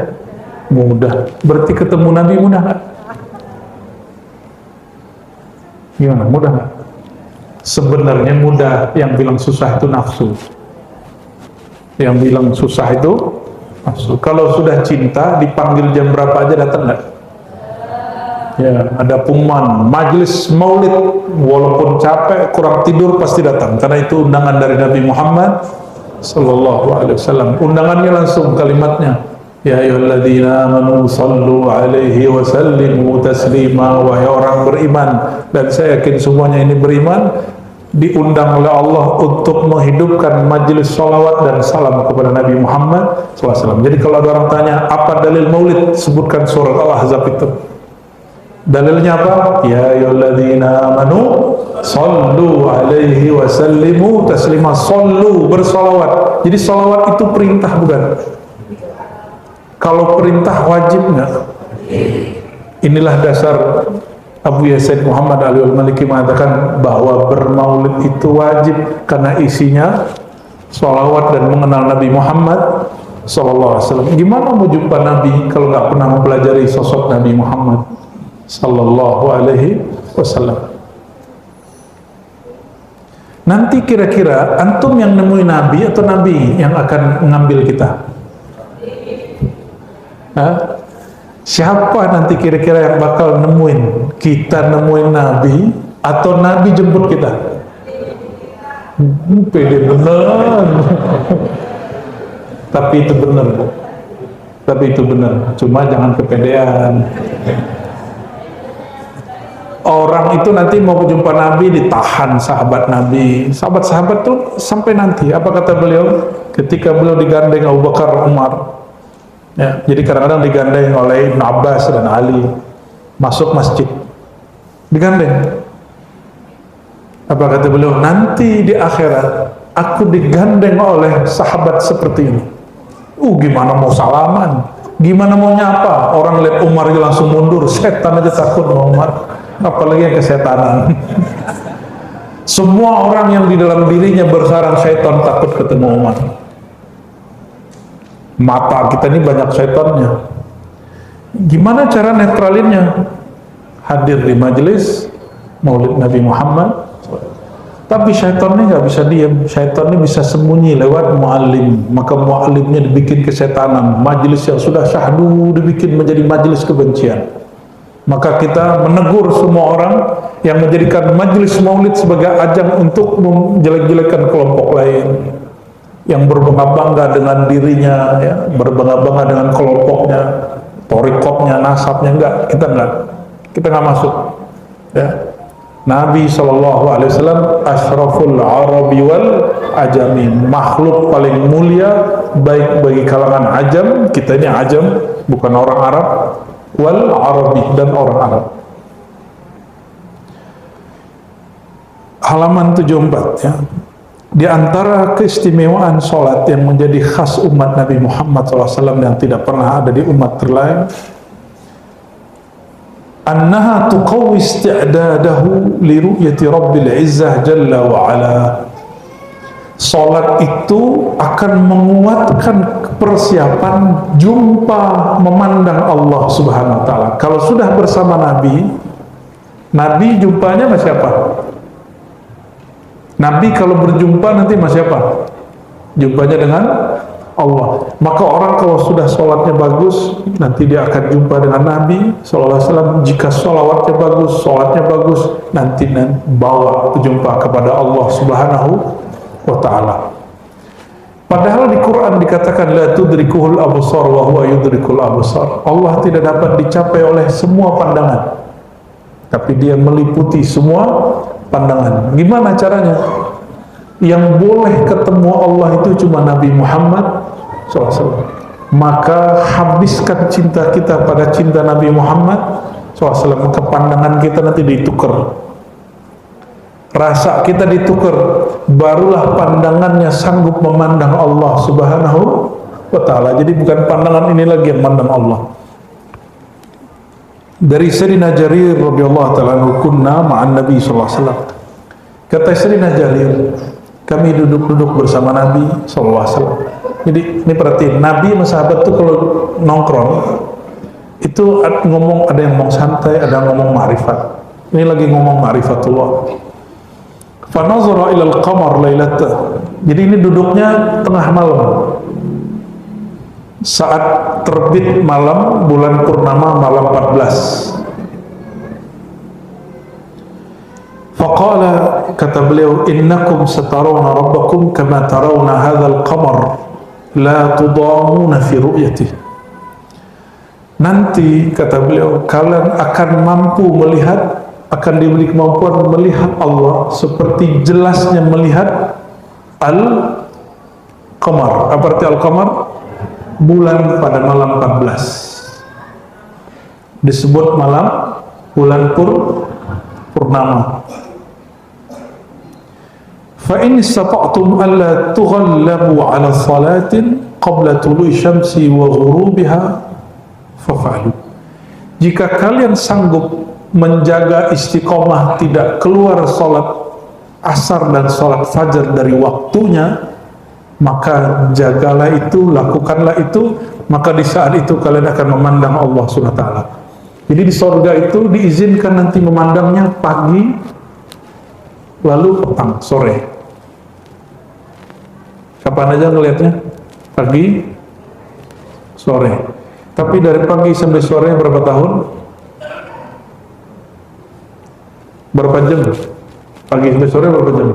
Mudah. Berarti ketemu Nabi mudah nggak? Gimana? Mudah nggak? Sebenarnya mudah. Yang bilang susah itu nafsu. Yang bilang susah itu nafsu. Kalau sudah cinta, dipanggil jam berapa aja datang nggak? Ya, ada pengumuman majelis maulid, walaupun capek, kurang tidur pasti datang, karena itu undangan dari Nabi Muhammad sallallahu alaihi wasallam. Undangannya langsung kalimatnya, ya ayyuhalladzina amanu sallu alaihi wa sallimu taslima. Wahai orang beriman, dan saya yakin semuanya ini beriman, diundang oleh Allah untuk menghidupkan majelis sholawat dan salam kepada Nabi Muhammad SAW. Jadi kalau ada orang tanya apa dalil maulid, sebutkan surat Al-Ahzab itu. Dalilnya apa? Ya ayyuhalladzina amanu sallu alaihi wa sallimu taslima. Sallu, bersolawat. Jadi solawat itu perintah bukan? Kalau perintah wajib nggak? Inilah dasar Abu Yazid Muhammad Ali Al-Maliki mengatakan bahwa bermaulid itu wajib karena isinya sholawat dan mengenal Nabi Muhammad sallallahu alaihi wasallam. Gimana mau jumpa Nabi kalau nggak pernah mempelajari sosok Nabi Muhammad sallallahu alaihi wasallam? Nanti kira-kira antum yang nemuin Nabi atau Nabi yang akan mengambil kita? Hah? Siapa nanti kira-kira yang bakal nemuin? Kita nemuin Nabi atau Nabi jemput kita? Pede bener. Tapi itu benar, Bu. Tapi itu benar. Cuma jangan kepedean. Orang itu nanti mau jumpa Nabi ditahan sahabat Nabi. Sahabat-sahabat tuh sampai nanti. Apa kata beliau? Ketika beliau digandeng Abu Bakar, Umar. Ya, jadi kadang-kadang digandeng oleh Ibn Abbas dan Ali masuk masjid, digandeng. Apa kata beliau? Nanti di akhirat aku digandeng oleh sahabat seperti ini. Gimana mau salaman? Gimana mau nyapa? Orang lihat Umar langsung mundur. Setan aja takut sama Umar, apalagi yang kesetanan. Semua orang yang di dalam dirinya bersarang syaitan takut ketemu Umar. Mata kita ini banyak syaitannya. Gimana cara netralinnya? Hadir di majelis Maulid Nabi Muhammad. Tapi syaitannya nggak bisa diam, syaitannya bisa sembunyi lewat muallim. Maka muallimnya dibikin kesetanan, majelis yang sudah syahdu dibikin menjadi majelis kebencian. Maka kita menegur semua orang yang menjadikan majelis maulid sebagai ajang untuk menjelek-jelekan kelompok lain, yang berbangga-bangga dengan dirinya, ya, berbangga-bangga dengan kelompoknya, torikotnya, nasabnya. Kita nggak masuk, ya. Nabi SAW asyraful arabi wal ajami, makhluk paling mulia baik bagi kalangan ajam, kita ini ajam bukan orang Arab, wal arabi, dan orang Arab. Halaman 74, ya. Di antara keistimewaan sholat yang menjadi khas umat Nabi Muhammad SAW yang tidak pernah ada di umat terlain, annaha tuqawwi isti'dadahu li ru'yati Rabbil Izzah Jalla wa Ala. Salat itu akan menguatkan persiapan jumpa memandang Allah Subhanahu wa taala. Kalau sudah bersama Nabi jumpanya sama siapa? Nabi kalau berjumpa nanti sama siapa? Jumpanya dengan Allah. Maka orang kalau sudah sholatnya bagus, nanti dia akan jumpa dengan Nabi SAW. Jika sholawatnya bagus, sholatnya bagus, nanti bawa jumpa kepada Allah Subhanahu wa ta'ala. Padahal di Quran dikatakan la tudrikuhul absar wa huwa yudrikul absar. Allah tidak dapat dicapai oleh semua pandangan, tapi dia meliputi semua pandangan. Gimana caranya? Yang boleh ketemu Allah itu cuma Nabi Muhammad SAW. Maka habiskan cinta kita pada cinta Nabi Muhammad SAW, maka pandangan kita nanti ditukar, rasa kita ditukar, barulah pandangannya sanggup memandang Allah Subhanahu wa ta'ala. Jadi bukan pandangan ini lagi yang memandang Allah. Dari Sayyidina Jarir radhiyallahu ta'ala anhu, kunna ma'an Nabi SAW. Kata Sayyidina Jarir, kami duduk-duduk bersama Nabi SAW. Jadi ini perhatiin, Nabi sama sahabat tuh kalau nongkrong itu ada yang ngomong santai, ada yang ngomong ma'rifat. Ini lagi ngomong ma'rifatullah. Fa nazara ila al-qamar lailata. Jadi ini duduknya tengah malam, saat terbit malam bulan purnama, malam 14. Faqala, kata beliau, innakum satarawna rabbakum kama tarawna hadzal qamar la tudamuna fi ru'yatih. Nanti, kata beliau, kalian akan mampu melihat, akan diberi kemampuan melihat Allah seperti jelasnya melihat al-qamar. Apa arti al-qamar? Bulan pada malam 14. Disebut malam bulan purnama. Fa in istata'tum alla tughallabu 'ala salatin qabla tulu'i syamsi wa ghurubiha faf'alu. Jika kalian sanggup menjaga istiqomah tidak keluar salat asar dan salat fajar dari waktunya, maka jagalah itu, lakukanlah itu, maka di saat itu kalian akan memandang Allah Subhanahu wa ta'ala. Jadi di surga itu diizinkan nanti memandangnya pagi, lalu petang, sore. Kapan aja ngelihatnya? Pagi, sore. Tapi dari pagi sampai sore berapa tahun? Berapa jam? Pagi sampai sore berapa jam?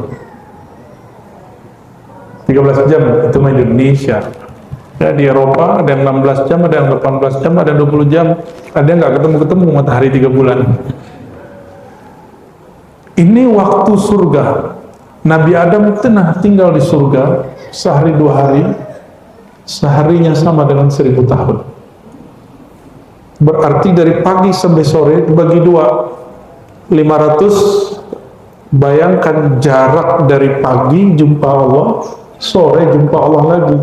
13 jam, itu main di Indonesia. Ya, di Eropa ada yang 16 jam, ada yang 18 jam, ada yang 20 jam, ada yang nggak ketemu matahari 3 bulan. Ini waktu surga. Nabi Adam pernah tinggal di surga sehari 2 hari, seharinya sama dengan 1000 tahun. Berarti dari pagi sampai sore dibagi 2, 500. Bayangkan jarak dari pagi jumpa Allah, sore jumpa Allah lagi,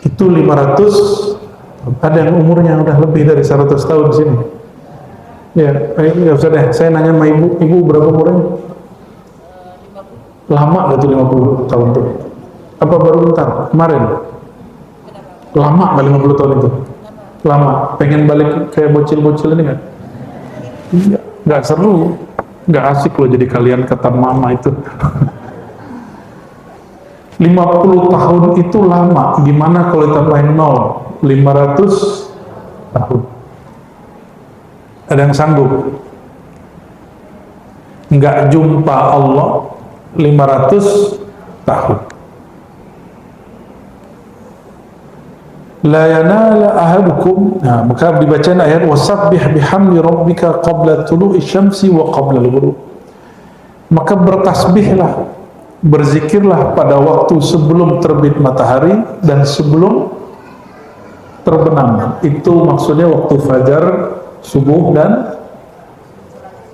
itu 500. Ada yang umurnya udah lebih dari 100 tahun di sini. Ya, nggak usah deh, saya nanya sama ibu berapa umurnya? Lama nggak tuh 50 tahun tuh? Apa baru bentar? Kemarin? Lama nggak 50 tahun itu? lama. Pengen balik kayak bocil-bocil ini kan? Iya, nggak seru, nggak asik loh jadi kalian kata mama itu. 50 tahun itu lama, gimana kalau tambahin 0? 500 tahun. Ada yang sanggup? Nggak jumpa Allah 500 tahun. La yanala ahadukum. Nah, maka dibaca ayat wasabbih bihamdi rabbika qabla tulu'i syamsi wa qabla al-ghurub. Maka bertasbihlah, berzikirlah pada waktu sebelum terbit matahari dan sebelum terbenam. Itu maksudnya waktu fajar, subuh dan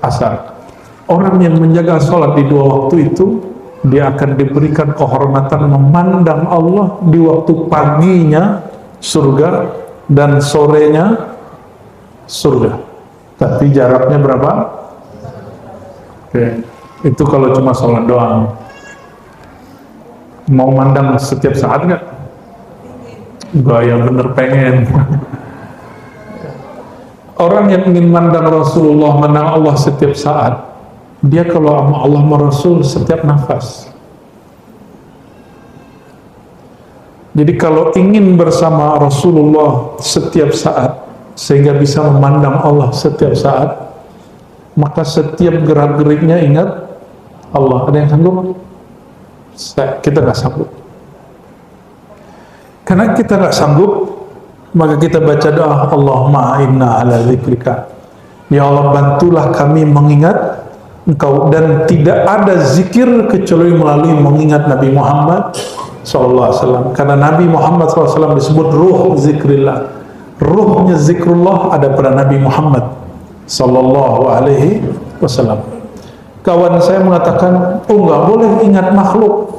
asar. Orang yang menjaga sholat di dua waktu itu, dia akan diberikan kehormatan memandang Allah di waktu paginya surga dan sorenya surga. Tapi jaraknya berapa? Oke, itu kalau cuma sholat doang. Mau mandang setiap saat nggak? Gaya bener pengen. Orang yang ingin mandang Rasulullah, mandang Allah setiap saat, dia kalau sama Allah Rasul setiap nafas. Jadi kalau ingin bersama Rasulullah setiap saat, sehingga bisa memandang Allah setiap saat, maka setiap gerak-geriknya ingat Allah. Ada yang sanggup? Kita nggak sanggup. Karena kita nggak sanggup, maka kita baca doa, Allahumma inna ala zikrika. Ya Allah, bantulah kami mengingat Engkau, dan tidak ada zikir kecuali melalui mengingat Nabi Muhammad SAW. Karena Nabi Muhammad SAW disebut ruh zikrillah. Ruhnya zikrullah ada pada Nabi Muhammad SAW. Kawan saya mengatakan, oh nggak boleh ingat makhluk,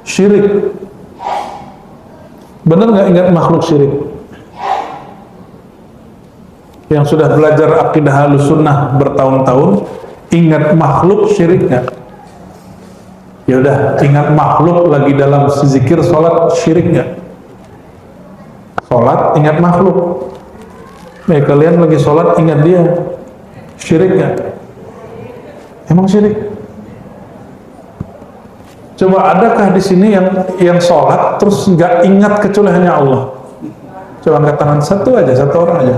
syirik. Benar nggak ingat makhluk syirik? Yang sudah belajar akidah Ahlussunnah bertahun-tahun, ingat makhluk syirik nggak? Ya udah, ingat makhluk lagi dalam zikir sholat syirik nggak? Sholat ingat makhluk. Kalian lagi sholat ingat dia, syirik nggak? Emang syirik? Coba adakah di sini yang sholat terus nggak ingat kecuali hanya Allah? Coba angkat tangan, satu aja, satu orang aja.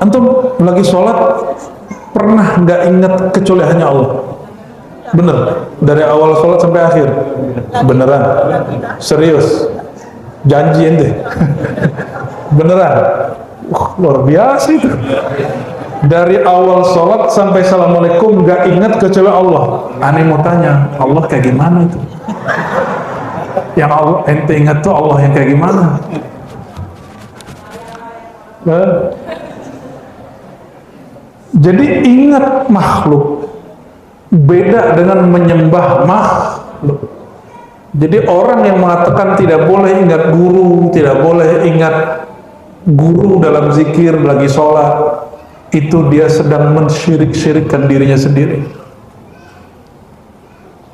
Antum lagi sholat pernah nggak ingat kecuali hanya Allah? Bener? Dari awal sholat sampai akhir? Beneran? Serius? Janji ente? Beneran? Luar biasa itu. Dari awal sholat sampai assalamualaikum nggak ingat kecuali Allah. Aneh mau tanya, Allah kayak gimana itu? Yang Allah ente ingat tuh Allah yang kayak gimana? Jadi ingat makhluk beda dengan menyembah makhluk. Jadi orang yang mengatakan tidak boleh ingat guru, tidak boleh ingat guru dalam zikir lagi sholat, itu dia sedang mensyirik-syirikkan dirinya sendiri.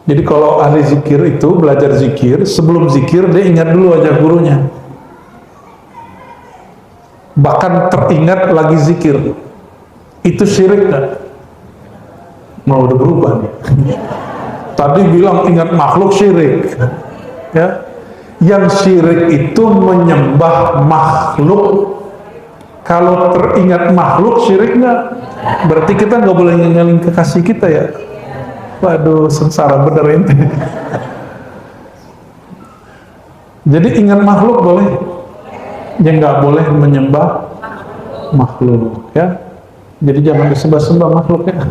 Jadi kalau ahli zikir itu belajar zikir, sebelum zikir dia ingat dulu aja gurunya. Bahkan teringat lagi zikir. Itu syirik kan? Mau udah berubah nih. Tadi bilang ingat makhluk syirik. Ya. Yang syirik itu menyembah makhluk. Kalau teringat makhluk syirik nggak? Berarti kita nggak boleh ngingetin kekasih kita ya. Waduh, sengsara bener ini. Jadi ingat makhluk boleh, yang nggak boleh menyembah makhluk, ya. Jadi jangan disembah-sembah makhluk ya.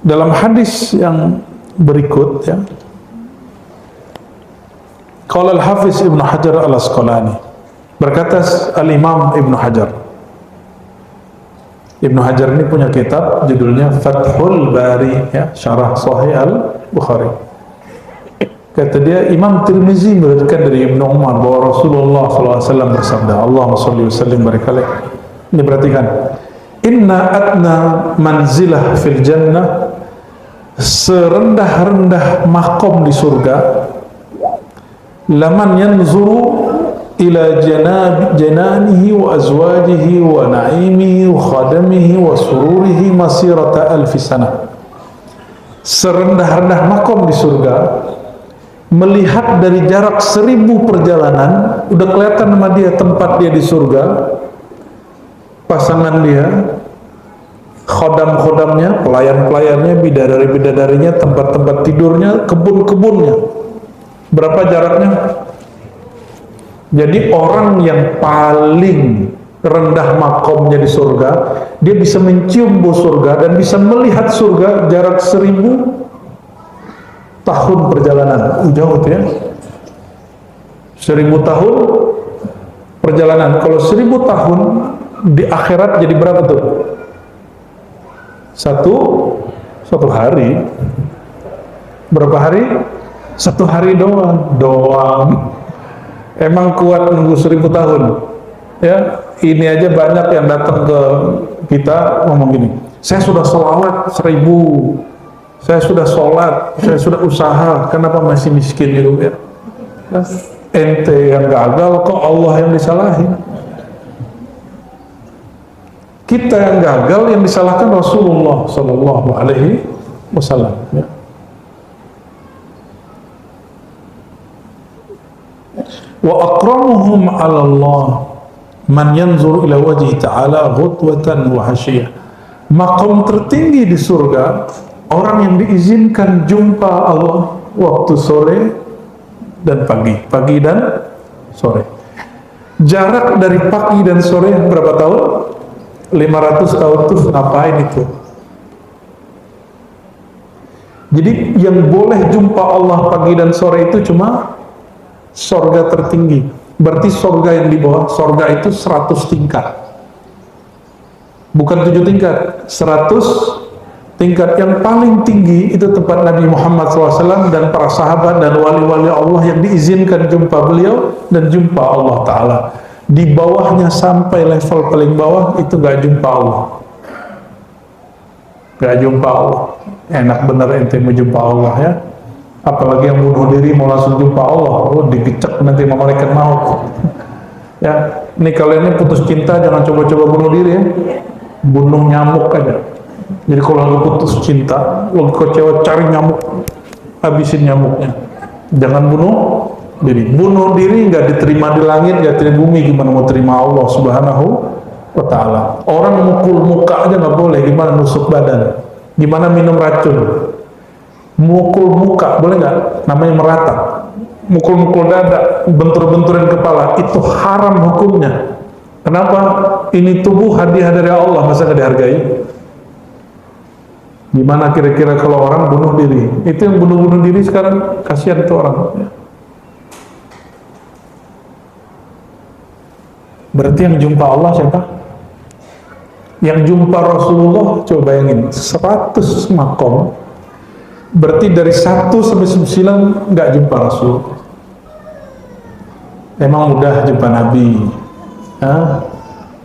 Dalam hadis yang berikut ya, qala al-Hafiz Ibnu Hajar al-Asqalani, berkata al-Imam Ibnu Hajar. Ibnu Hajar ini punya kitab judulnya Fathul Bari ya, syarah Sahih al-Bukhari. Kata dia, Imam Tirmizi meriwayatkan dari Ibnu Umar bahwa Rasulullah SAW bersabda, Allahumma sholli wa sallim barik alaih. Ini perhatikan, inna adna manzilah fil jannah serendah-rendah makom di surga, laman yanzuru ila jananihi wa azwajihi wa naimihi wa khadamihi wa sururihi masirata alfi sana. Serendah-rendah makom di surga, melihat dari jarak 1000 perjalanan, udah kelihatan sama dia tempat dia di surga, pasangan dia, khodam-khodamnya, pelayan-pelayannya, bidadari-bidadarinya, tempat-tempat tidurnya, kebun-kebunnya. Berapa jaraknya? Jadi orang yang paling rendah makomnya di surga, dia bisa mencium bau surga dan bisa melihat surga jarak 1000 tahun perjalanan. Jauh itu ya, 1000 tahun perjalanan. Kalau 1000 tahun di akhirat jadi berapa tuh? Satu hari. Berapa hari? 1 hari doang. Emang kuat nunggu 1000 tahun? Ya, ini aja banyak yang datang ke kita ngomong gini, saya sudah sholawat 1000, saya sudah sholat, saya sudah usaha, kenapa masih miskin gitu ya? Ente yang gagal, kok Allah yang disalahin? Kita yang gagal, yang disalahkan Rasulullah Sallallahu Alaihi Wasallam. Ya. Wa akramuhum 'ala Allah man yanzur ila wajhi ta'ala ghudwatan wa hasyiyah. Maqam tertinggi di surga orang yang diizinkan jumpa Allah waktu sore dan pagi dan sore. Jarak dari pagi dan sore berapa tahun? 500 tahun. Tuh ngapain itu? Jadi yang boleh jumpa Allah pagi dan sore itu cuma surga tertinggi. Berarti surga yang di bawah, surga itu 100 tingkat. Bukan 7 tingkat, 100 tingkat. Yang paling tinggi itu tempat Nabi Muhammad SAW dan para sahabat dan wali-wali Allah yang diizinkan jumpa beliau dan jumpa Allah Ta'ala. Di bawahnya sampai level paling bawah itu gak jumpa Allah. Gak jumpa Allah. Enak bener ente mau jumpa Allah ya. Apalagi yang bunuh diri mau langsung jumpa Allah, digecek nanti sama malaikat maut. Ya, ini kalian ini putus cinta jangan coba-coba bunuh diri ya. Bunuh nyamuk aja. Jadi kalau lagi putus cinta, lagi kecewa, cari nyamuk, habisin nyamuknya. Jangan bunuh diri. Bunuh diri nggak diterima di langit, nggak diterima di bumi, gimana mau terima Allah Subhanahu wa Ta'ala. Orang mukul muka aja nggak boleh, gimana nusuk badan, gimana minum racun. Mukul muka boleh nggak? Namanya meratap. Mukul-mukul dada, bentur-benturin kepala, itu haram hukumnya. Kenapa? Ini tubuh hadiah dari Allah, masa nggak dihargai? Gimana kira-kira kalau orang bunuh diri? Itu yang bunuh-bunuh diri sekarang, kasihan itu orang. Berarti yang jumpa Allah siapa? Yang jumpa Rasulullah, coba bayangin, 100 makom. Berarti dari 1 sampai 9 nggak jumpa Rasul. Emang mudah jumpa Nabi? Hah?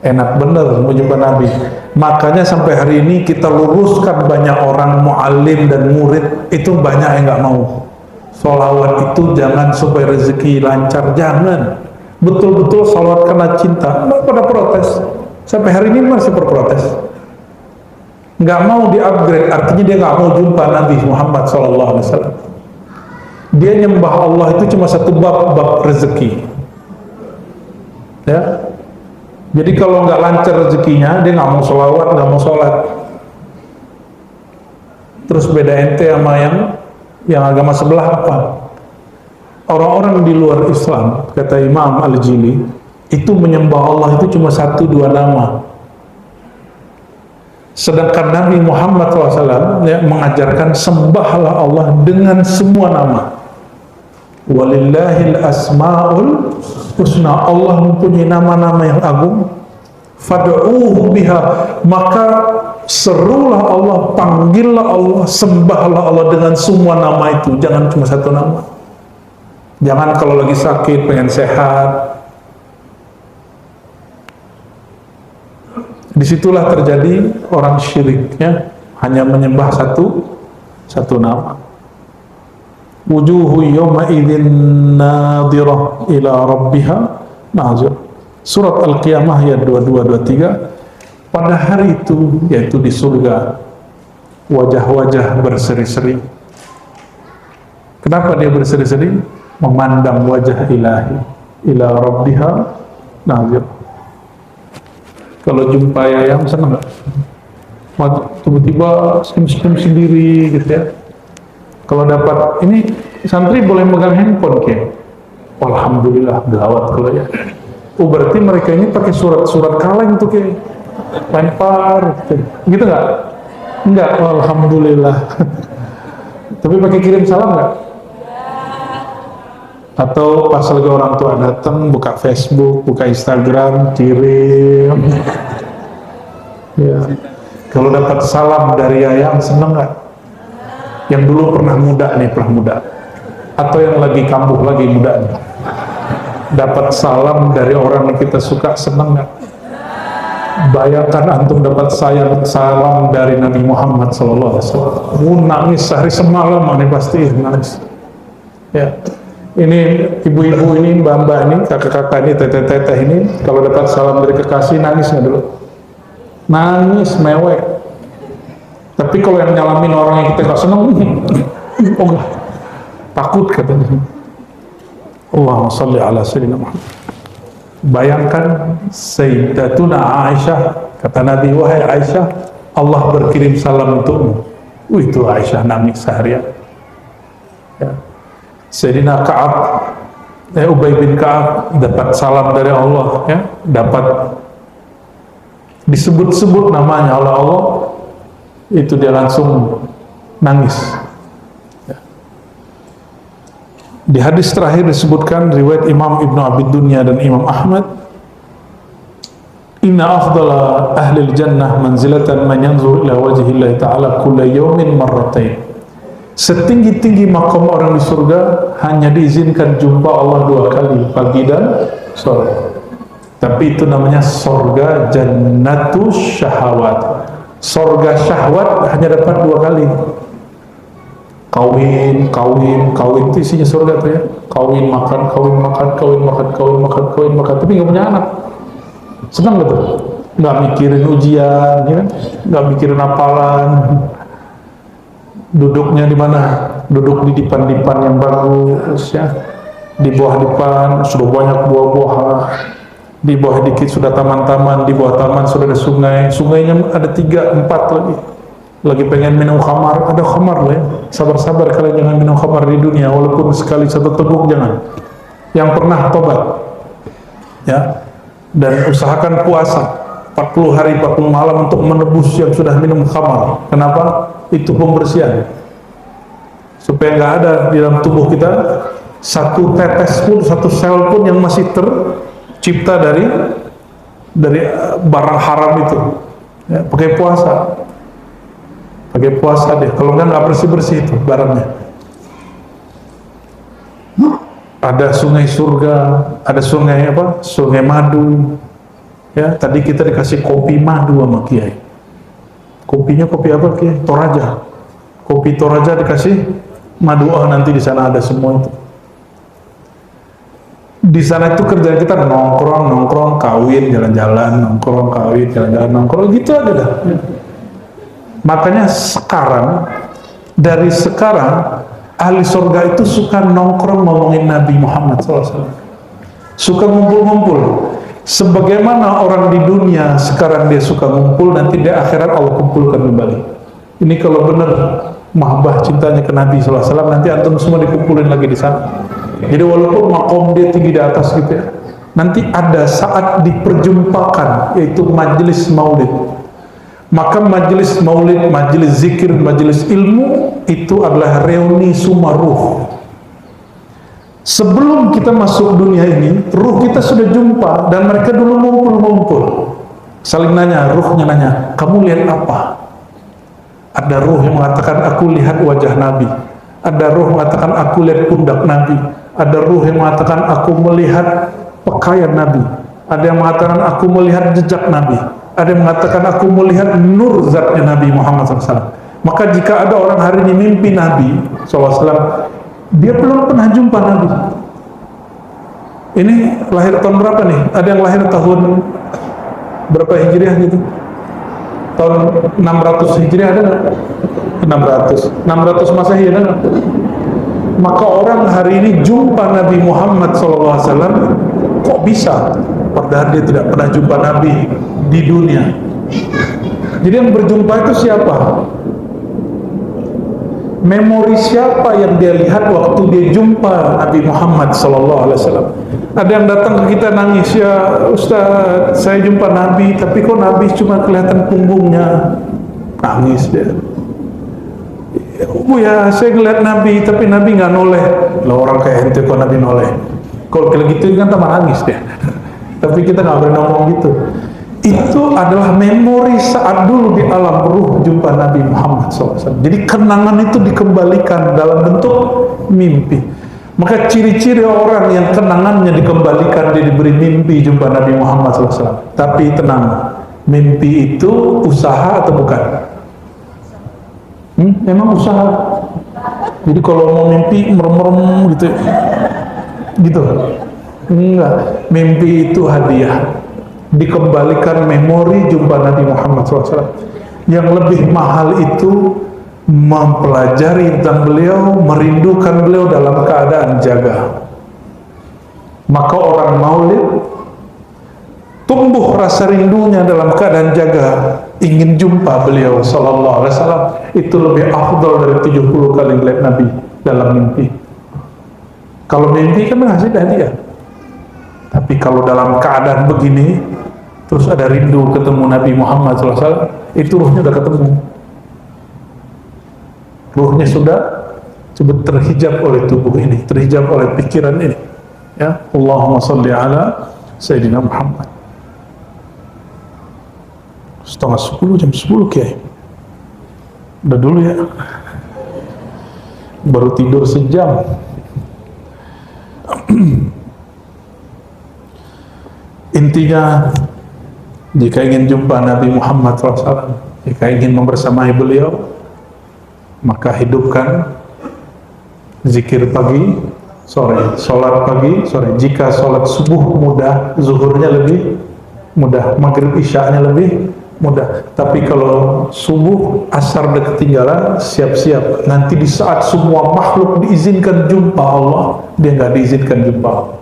Enak bener mau jumpa Nabi. Makanya sampai hari ini kita luruskan banyak orang mu'alim dan murid itu banyak yang nggak mau. Sholawat itu jangan supaya rezeki lancar, jangan. Betul-betul sholawat karena cinta. Pada protes. Sampai hari ini masih berprotes. Nggak mau di-upgrade, artinya dia nggak mau jumpa Nabi Muhammad SAW. Dia nyembah Allah itu cuma satu bab rezeki. Ya, jadi kalau nggak lancar rezekinya, dia nggak mau sholawat, nggak mau sholat. Terus beda ente sama yang agama sebelah apa? Orang-orang di luar Islam, kata Imam Al-Jili, itu menyembah Allah itu cuma 1-2 nama. Sedangkan Nabi Muhammad SAW ya, mengajarkan sembahlah Allah dengan semua nama. Walillahil asma'ul husna. Allah mempunyai nama-nama yang agung. Fad'uhu biha. Maka serulah Allah, panggillah Allah, sembahlah Allah dengan semua nama itu. Jangan cuma 1 nama. Jangan kalau lagi sakit, pengen sehat. Disitulah terjadi orang syirik ya, hanya menyembah satu satu nama. Wujuhu yawma idzin nadhirah ila rabbiha nazir. Surat Al-Qiyamah ayat 22-23. Pada hari itu, yaitu di surga, wajah-wajah berseri-seri. Kenapa dia berseri-seri? Memandang wajah ilahi, ila rabbiha nazir. Kalau jumpa ayam senang nggak? Tiba-tiba senyum-senyum sendiri gitu ya. Kalau dapat ini, santri boleh megang handphone kayak, alhamdulillah, gawat kalau ya. Oh, berarti mereka ini pakai surat-surat kaleng tuh kayak lempar gitu nggak? Enggak, alhamdulillah. Tapi pakai kirim salam nggak? Atau pas lagi orang tua datang, buka Facebook, buka Instagram, kirim. Ya. Kalau dapat salam dari ayam, seneng nggak? Yang dulu pernah muda nih, pernah muda, atau yang lagi kambuh lagi muda nih, dapat salam dari orang yang kita suka, seneng nggak? Bayangkan antum dapat salam dari Nabi Muhammad SAW, nangis sehari semalam, ini pasti nangis. Ya, ini ibu-ibu ini, mbak-mbak ini, kakak-kakak ini, teteh-teteh ini, kalau dapat salam dari kekasih, nangis nggak dulu? Nangis mewek. Tapi kalau yang nyalamin orang yang kita nggak seneng, oh enggak, takut katanya. Allahumma sholli ala sayyidina Muhammad. Bayangkan Sayyidatuna Aisyah, kata Nabi, wahai Aisyah, Allah berkirim salam untukmu. Itu Aisyah nangis seharian. Ya. Sayyidina Ka'ab, Ubay bin Ka'ab dapat salam dari Allah, ya, dapat disebut-sebut namanya oleh Allah, itu dia langsung nangis. Ya. Di hadis terakhir disebutkan riwayat Imam Ibnu Abi Dunya dan Imam Ahmad, inna afdala ahli jannah manzilatan man yanzur ila wajhillahi ta'ala kulla yawmin marratain. Setinggi-tinggi makam orang di surga hanya diizinkan jumpa Allah 2 kali, pagi dan sore. Tapi itu namanya surga jannatus syahawat. Surga syahwat hanya dapat 2 kali. Kawin itu isinya surga tuh ya. Kawin makan, tapi nggak punya anak. Senang gitu. Nggak mikirin ujian, ya kan? Nggak mikirin hafalan. Duduknya di mana? Duduk di dipan-dipan yang bagus ya. Di bawah dipan sudah banyak buah-buahan. Di bawah dikit sudah taman-taman, di bawah taman sudah ada sungai, sungainya ada 3, 4 lagi pengen minum khamar, ada khamar lah ya. Sabar-sabar kalian jangan minum khamar di dunia, walaupun sekali 1 teguk jangan. Yang pernah tobat ya, dan usahakan puasa 40 hari 40 malam untuk menebus yang sudah minum khamar. Kenapa? Itu pembersihan, supaya nggak ada di dalam tubuh kita 1 tetes pun, 1 sel pun yang masih tercipta dari barang haram itu ya. Pakai puasa deh, kalau nggak bersih-bersih itu barangnya. Ada sungai surga, ada sungai apa? Sungai madu ya. Tadi kita dikasih kopi madu sama Kiai. Kopinya kopi apa Kiai? Toraja. Kopi Toraja dikasih madu, nanti di sana ada semua itu. Di sana itu kerjaan kita nongkrong, kawin, jalan-jalan, nongkrong, kawin, jalan-jalan, nongkrong, gitu aja dah. Makanya dari sekarang ahli surga itu suka nongkrong ngomongin Nabi Muhammad SAW, suka ngumpul-ngumpul. Sebagaimana orang di dunia sekarang dia suka ngumpul, nanti di akhirat Allah kumpulkan kembali. Ini kalau benar mahabbah cintanya ke Nabi SAW, nanti antum semua dikumpulin lagi di sana. Jadi walaupun makom dia tinggi di atas gitu ya, nanti ada saat diperjumpakan, yaitu majelis maulid. Maka majelis maulid, majelis zikir, majelis ilmu itu adalah reuni semua ruh. Sebelum kita masuk dunia ini, ruh kita sudah jumpa, dan mereka dulu ngumpul-ngumpul. Saling nanya, ruhnya nanya, kamu lihat apa? Ada ruh yang mengatakan, aku lihat wajah Nabi. Ada ruh mengatakan, aku lihat pundak Nabi. Ada ruh yang mengatakan, aku melihat pakaian Nabi. Ada yang mengatakan, aku melihat jejak Nabi. Ada yang mengatakan, aku melihat nur zatnya Nabi Muhammad SAW. Maka jika ada orang hari ini mimpi Nabi SAW, dia belum pernah jumpa Nabi. Ini lahir tahun berapa nih? Ada yang lahir tahun berapa Hijriah gitu? Tahun 600 Hijriah ada nggak? 600 Masehi ada nggak? Maka orang hari ini jumpa Nabi Muhammad SAW, kok bisa? Padahal dia tidak pernah jumpa Nabi di dunia. Jadi yang berjumpa itu siapa? Memori siapa yang dia lihat waktu dia jumpa Nabi Muhammad SAW? Ada yang datang ke kita nangis, ya Ustaz, saya jumpa Nabi, tapi kok Nabi cuma kelihatan punggungnya. Nangis dia. Oh ya, saya ngeliat Nabi, tapi Nabi nggak noleh. Lah orang kayak ente kok Nabi noleh? Kalau kayak gitu kan tambah nangis dia. Tapi kita nggak boleh ngomong gitu. Itu adalah memori saat dulu di alam ruh jumpa Nabi Muhammad SAW. Jadi kenangan itu dikembalikan dalam bentuk mimpi. Maka ciri-ciri orang yang kenangannya dikembalikan, dia diberi mimpi jumpa Nabi Muhammad SAW. Tapi tenang, mimpi itu usaha atau bukan? Memang usaha. Jadi kalau mau mimpi merem-merem gitu, enggak. Mimpi itu hadiah, dikembalikan memori jumpa Nabi Muhammad SAW. Yang lebih mahal itu mempelajari tentang beliau, merindukan beliau dalam keadaan jaga. Maka orang maulid tumbuh rasa rindunya dalam keadaan jaga, ingin jumpa beliau sallallahu alaihi wasallam. Itu lebih afdal dari 70 kali melihat Nabi dalam mimpi. Kalau mimpi kan ngasih hadiah. Tapi kalau dalam keadaan begini, terus ada rindu ketemu Nabi Muhammad SAW, itu ruhnya udah ketemu. Ruhnya sudah coba terhijab oleh tubuh ini, terhijab oleh pikiran ini. Ya, Allahumma salli ala Sayyidina Muhammad. Setengah 10, jam 10 Kiai. Udah dulu ya. Baru tidur sejam. Intinya, jika ingin jumpa Nabi Muhammad SAW, jika ingin membersamai beliau, maka hidupkan zikir pagi, sore, sholat pagi, sore. Jika sholat subuh mudah, zuhurnya lebih mudah, maghrib isya'nya lebih mudah. Tapi kalau subuh, asar udah ketinggalan, siap-siap. Nanti di saat semua makhluk diizinkan jumpa Allah, dia nggak diizinkan jumpa Allah.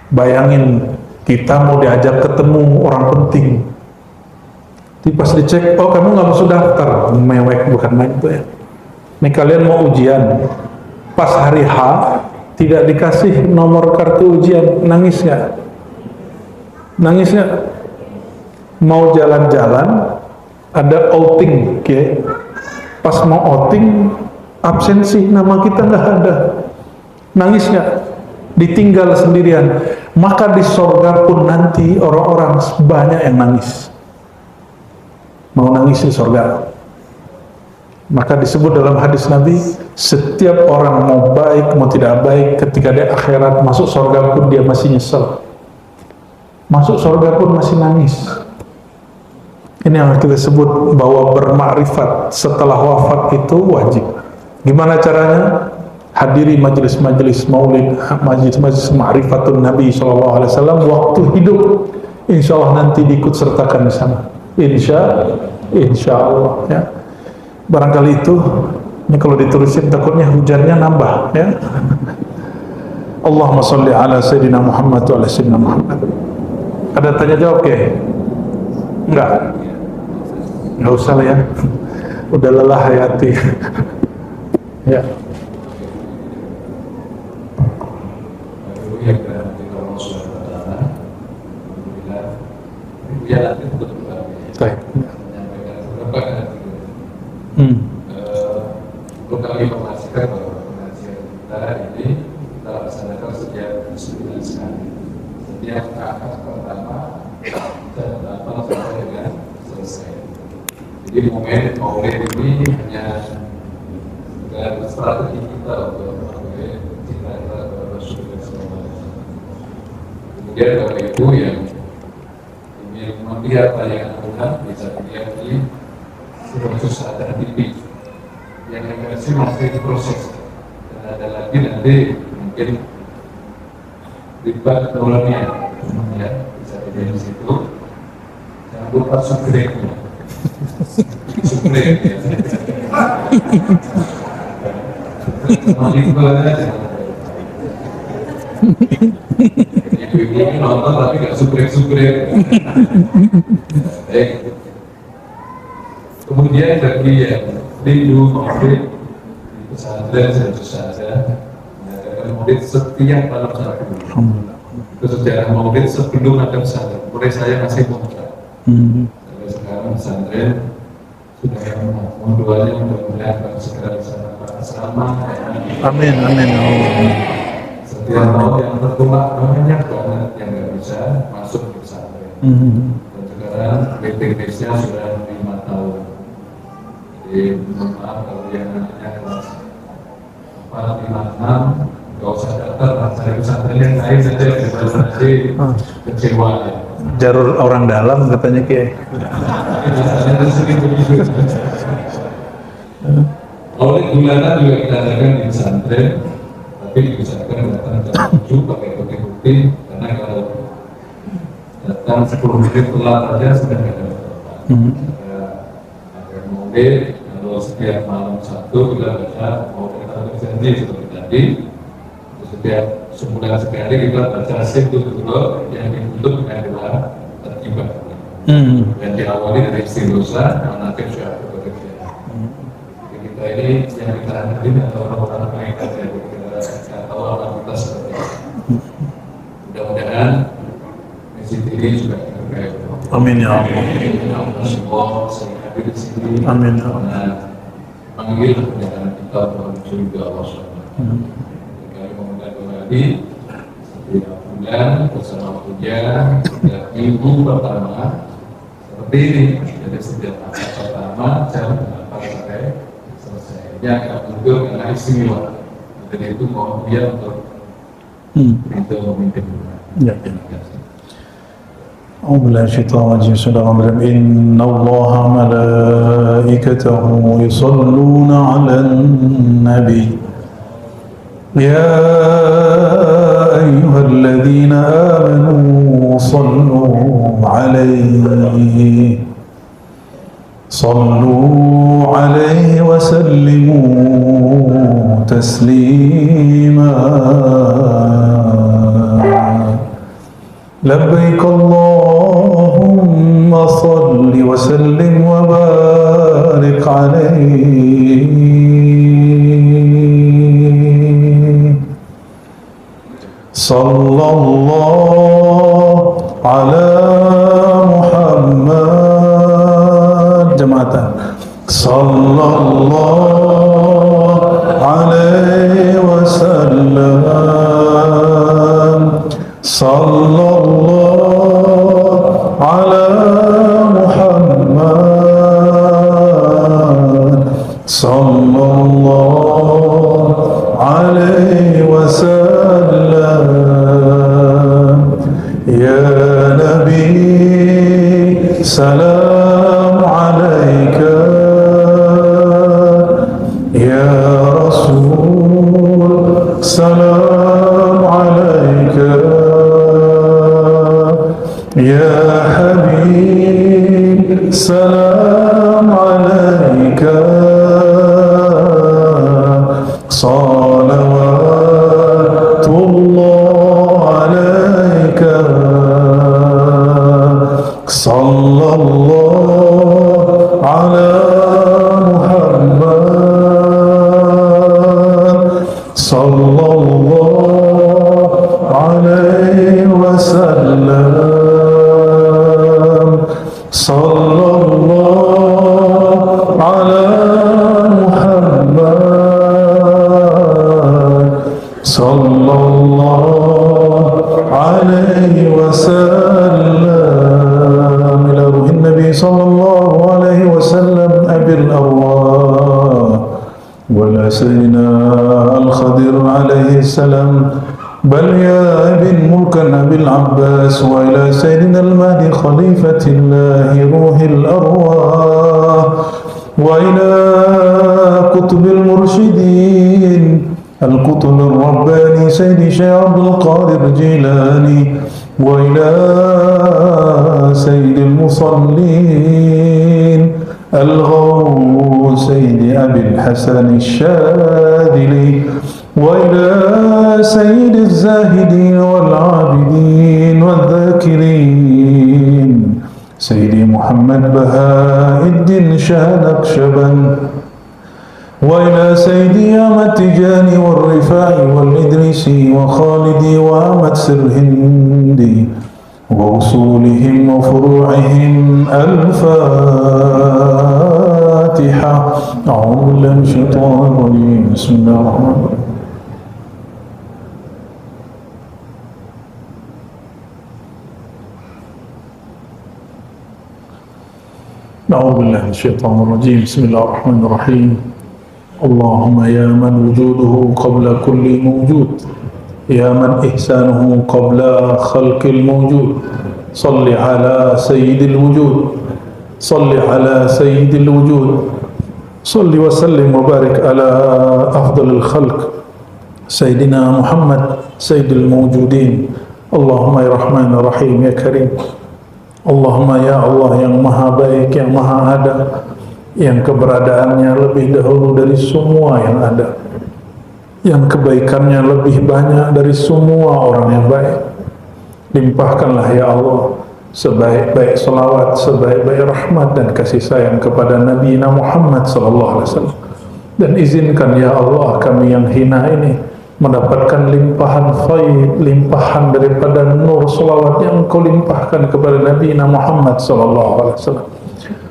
Bayangin, kita mau diajak ketemu orang penting, tapi pas dicek, oh kamu nggak masuk daftar, mewek, bukan main itu ya. Nih kalian mau ujian, pas hari H tidak dikasih nomor kartu ujian, nangis nggak? Nangis nggak? Mau jalan-jalan, ada outing, okay? Pas mau outing, absensi, nama kita nggak ada, nangis nggak? Ditinggal sendirian. Maka di sorga pun nanti orang-orang banyak yang nangis, mau nangis di sorga. Maka disebut dalam hadis Nabi, setiap orang mau baik mau tidak baik, ketika dia akhirat masuk sorga pun dia masih nyesel, masuk sorga pun masih nangis. Ini yang kita sebut bahwa bermakrifat setelah wafat itu wajib. Gimana caranya? Hadiri majelis-majelis maulid, majelis-majelis ma'rifatun Nabi SAW waktu hidup. Insya Allah nanti diikut sertakan di sana. Insya Allah ya. Barangkali itu, ini kalau diterusin takutnya hujannya nambah ya. Allahumma salli ala Sayyidina Muhammad wa ala Sayyidina Muhammad. Ada tanya jawab ke? Enggak? Enggak usah lah ya. Udah lelah hayati. Ya. Perlu kami informasikan bahwa pengajian kita ini kita laksanakan setiap 9 sekali. Setiap akad pertama dan 8 sampai dengan selesai. Jadi momen ini hanya dengan strategi kita untuk mengetahui cinta kita kepada Rasulullah SAW. Kemudian Bapak Ibu yang ingin melihat tayangan Tuhan bisa dilihat di situs yang negasi masih diproses, dan ada lagi nanti mungkin riba dolarnya, ya bisa dilihat di situ. Jangan lupa subscribe-nya, subscribe ya. Ibu-ibu nonton tapi nggak subscribe. Kemudian bagi yang rindu maulid di pesantren tentu saja mengadakan maulid setiap malam Sabtu. Itu sejarah maulid sebelum ada pesantren. Mulai saya masih muda. Sampai sekarang pesantren sudah yang doanya mudah-mudahan segera bisa dapat asrama. Amin, amin. Setiap tahun yang tertular banyak banget yang nggak bisa masuk ke pesantren. Dan sekarang waiting-listnya sudah 5 tahun. Jadi maaf kalau yang namanya kelas 4, 5, 6 nggak usah daftar, cari pesantren yang lain saja daripada nanti kecewa ya. Jarur orang dalam katanya Kiai. Maulid bulanan juga kita adakan di pesantren, tapi diusahakan datang jam 7 pakai bukti-bukti, karena kalau datang 10 menit telat saja sudah tidak ada ada maulid. Kalau setiap malam Sabtu kita baca mau kita berjanji seperti tadi, setiap sebulan sekali kita baca Simtul yang dibentuk dengan doa tertiba. Dan diawali dari istighosah, manakib syahadu bekerja. Jadi kita ini yang kita hadapi atau orang-orang lain saja, kita tahu alam kita seperti itu. Mudah-mudahan masjid ini juga terbaik. Amin ya Allah. Semua saya hadir di sini. Amin ya Allah. Karena panggil perjalanan kita menuju ke Allah SWT. Kami meminta kembali setiap bulan bersama hujan, setiap minggu pertama seperti ini. Jadi setiap akad pertama jam 8 sampai selesai. Ini agak mundur karena istimewa. Jadi itu mohon dia untuk itu memimpin. Ya. أعوذ بالله من الشيطان الرجيم بسم الله الرحمن الرحيم إن الله وملائكته يصلون على النبي يا أيها الذين آمنوا صلوا عليه وسلموا تسليما لبيك اللهم صل وسلم وبارك عليه صلى الله على محمد جماعة صلى الله عليه وسلم صلى الله على محمد صلى الله عليه وسلم يا نبي سلام عليك يا رسول سلام عليك يا حبيب سلام عليك صلوات الله عليك صلى الله على محمد صلى الله عليه وسلم صلى الله على محمد صلى الله عليه وسلم إلى روح النبي صلى الله عليه وسلم أبي الأرواح ولا سيدنا الخضر عليه السلام بل يا ابن ملكا أبي العباس وإلى سيدنا المهدي خليفة الله روح الأرواح وإلى كتب المرشدين الكتب الرباني سيد شيخ عبد القادر الجيلاني وإلى سيد المصلين الغوث سيد أبي الحسن الشاذلي وإلى سيد الزاهدين والعابدين والذاكرين سيدي محمد بهاء الدين شاه نقشبند وإلى سيدي أحمد تجاني والرفاعي والإدريسي وخالدي وأحمد سرهندي وأصولهم وفروعهم الفاتحة. أعوذ بالله من الشيطان الرجيم. بسم الله الرحمن الرحيم. أعوذ بالله من الشيطان الرجيم. بسم الله الرحمن الرحيم. اللهم يا من وجوده قبل كل موجود، يا من إحسانه قبل خلق الموجود، صل على سيد الوجود، صل على سيد الوجود، صل وسلم وبارك على أفضل الخلق سيدنا محمد سيد الموجودين. اللهم يا رحمن الرحيم يا كريم، Allahumma ya Allah yang maha baik, yang maha ada, yang keberadaannya lebih dahulu dari semua yang ada, yang kebaikannya lebih banyak dari semua orang yang baik. Limpahkanlah ya Allah sebaik-baik salawat, sebaik-baik rahmat dan kasih sayang kepada Nabi Muhammad SAW. Dan izinkan ya Allah kami yang hina ini mendapatkan limpahan khair, limpahan daripada nur salawat yang Engkau limpahkan kepada Nabi Muhammad SAW.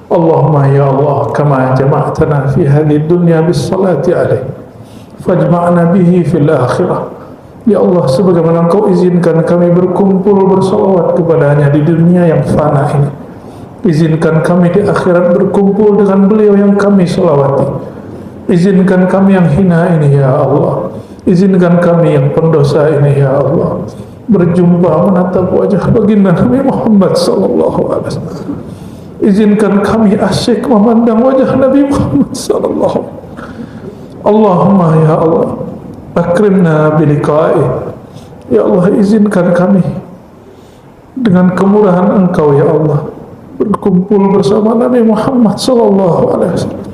Allahumma ya Allah kama jama'tana fi hadhihi dunya bis salati alaih fajma'na bihi fil akhirah. Ya Allah, sebagaimana Engkau izinkan kami berkumpul bersalawat kepadanya di dunia yang fana ini, izinkan kami di akhirat berkumpul dengan beliau yang kami salawati. Izinkan kami yang hina ini ya Allah, izinkan kami yang pendosa ini ya Allah berjumpa menatap wajah baginda Nabi Muhammad sallallahu alaihi wasallam. Izinkan kami asyik memandang wajah Nabi Muhammad sallallahu alaihi wasallam. Allahumma ya Allah akrimna biliqa'i. Ya Allah, izinkan kami dengan kemurahan Engkau ya Allah berkumpul bersama Nabi Muhammad sallallahu alaihi wasallam.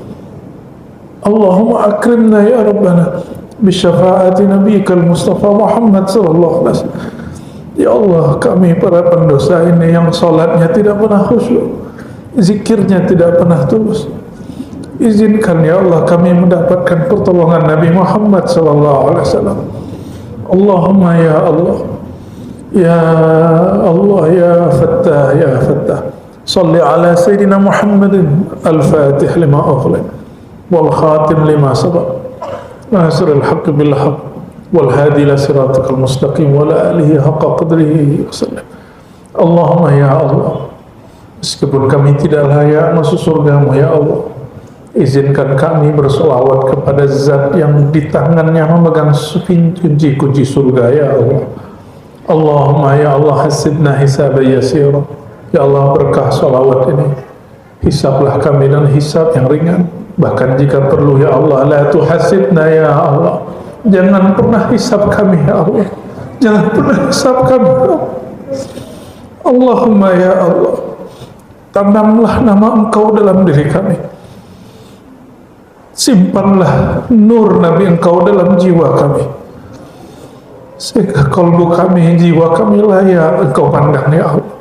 Allahumma akrimna ya Rabbana bisyafaati nabiyikal Mustafa Muhammad sallallahu alaihi wasallam. Ya Allah, kami para pendosa ini yang salatnya tidak pernah khusyuk, zikirnya tidak pernah tulus, izinkan ya Allah kami mendapatkan pertolongan Nabi Muhammad sallallahu alaihi wasallam. Allahumma ya Allah, ya Allah, ya Fattah, ya Fattah, salli ala Sayyidina Muhammadin al-Fatih lima ughliq wal khatim lima sabaq ناصر الحق بالحق والهادي إلى صراطك المستقيم وعلى آله حق قدره وسلم. Allahumma ya Allah, meskipun kami tidak layak masuk surgamu ya Allah, izinkan kami bersolawat kepada zat yang di tangannya memegang kunci-kunci surga ya Allah. Allahumma ya Allah hasibna hisaban yasira. Ya Allah, berkah solawat ini hisablah kami dan hisab yang ringan. Bahkan jika perlu ya Allah, la tuhasibna ya Allah, jangan pernah hisab kami ya Allah, jangan pernah hisab kami ya Allah. Allahumma ya Allah, tanamlah nama Engkau dalam diri kami, simpanlah nur Nabi Engkau dalam jiwa kami, sehingga kalbu kami, jiwa kami layak Engkau pandang ya Allah.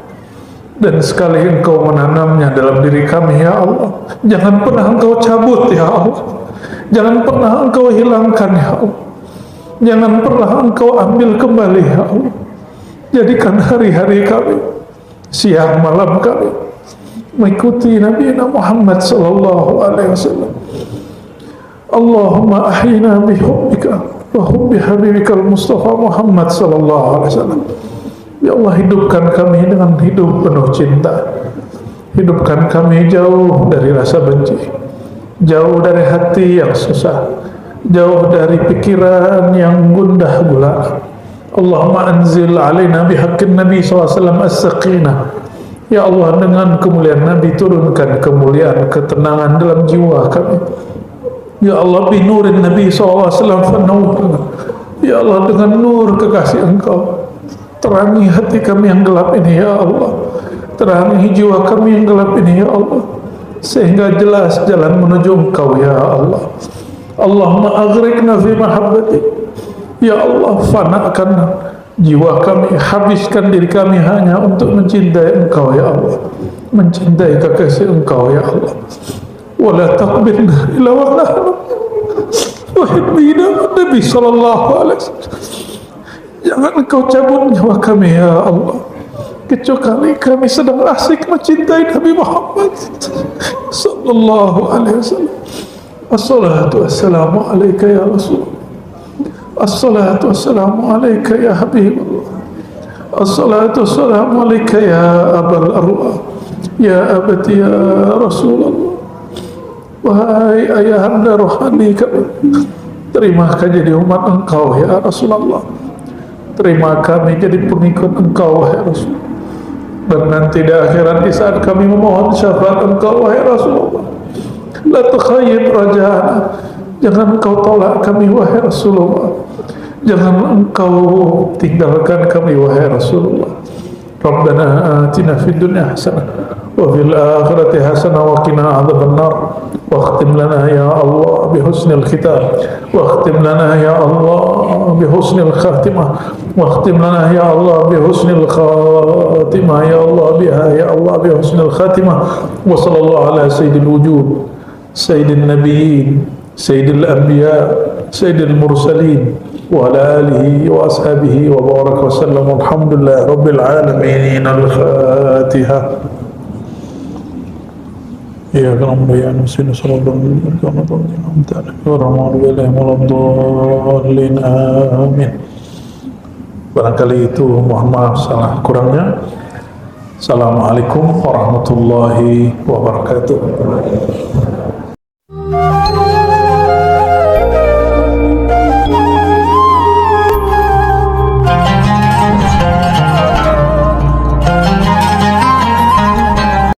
Dan sekali Engkau menanamnya dalam diri kami ya Allah, jangan pernah Engkau cabut ya Allah, jangan pernah Engkau hilangkan ya Allah, jangan pernah Engkau ambil kembali ya Allah. Jadikan hari-hari kami, siang malam kami mengikuti Nabi Muhammad sallallahu alaihi wasallam. Allahumma ahyina bihubbika wa hubbi habibikal Mustafa Muhammad sallallahu alaihi wasallam. Ya Allah, hidupkan kami dengan hidup penuh cinta, hidupkan kami jauh dari rasa benci, jauh dari hati yang susah, jauh dari pikiran yang gundah gulana. Allahumma anzil alaina bihaqqin Nabi SAW as-saqinah. Ya Allah, dengan kemuliaan Nabi turunkan kemuliaan, ketenangan dalam jiwa kami. Ya Allah, binurin Nabi SAW fanawwirna. Ya Allah, dengan nur kekasih Engkau, terangi hati kami yang gelap ini ya Allah, terangi jiwa kami yang gelap ini ya Allah, sehingga jelas jalan menuju Engkau ya Allah. Allahumma aghrikna fi mahabbati. Ya Allah, fanakan jiwa kami, habiskan diri kami hanya untuk mencintai Engkau ya Allah, mencintai kekasih Engkau ya Allah. Wala taqbirna ila wa nahnu wahibbina Nabi sallallahu alaihi wasallam. Jangan Engkau cabut nyawa kami ya Allah, kecuali kami sedang asik mencintai Nabi Muhammad sallallahu alaihi wasallam. Assalatu wassalamu alaika ya Rasul. Assalatu wassalamu alaika ya Habibullah. Assalatu wassalamu alaika ya Abal Arwah, ya abati ya Rasulullah. Wahai ayahanda rohani kami, terima kami jadi umat Engkau ya Rasulullah. Terima kami jadi pengikut Engkau wahai Rasul. Dan nanti di akhirat, di saat kami memohon syafaat Engkau wahai Rasulullah, la tukhayyib raja'ana, jangan Engkau tolak kami wahai Rasulullah, jangan Engkau tinggalkan kami wahai Rasulullah. Rabbana atina fid dunya hasanah wa fil akhirati hasanah wa qina adzabannar. واختم لنا يا الله بحسن الختام، واختم لنا يا الله بحسن الخاتمة، واختم لنا يا الله بحسن الخاتمة يا الله بها يا الله بحسن الخاتمة. وصلى الله على سيد الوجود، سيد النبيين، سيد الأنبياء، سيد المرسلين، وعلى آله وأصحابه وبارك وسلم. الحمد لله رب العالمين. الفاتحة. Ya kalam bayan sin sallallahu alaihi wasallam. Amin. Barangkali itu, mohon maaf salah kurangnya. Assalamualaikum warahmatullahi wabarakatuh.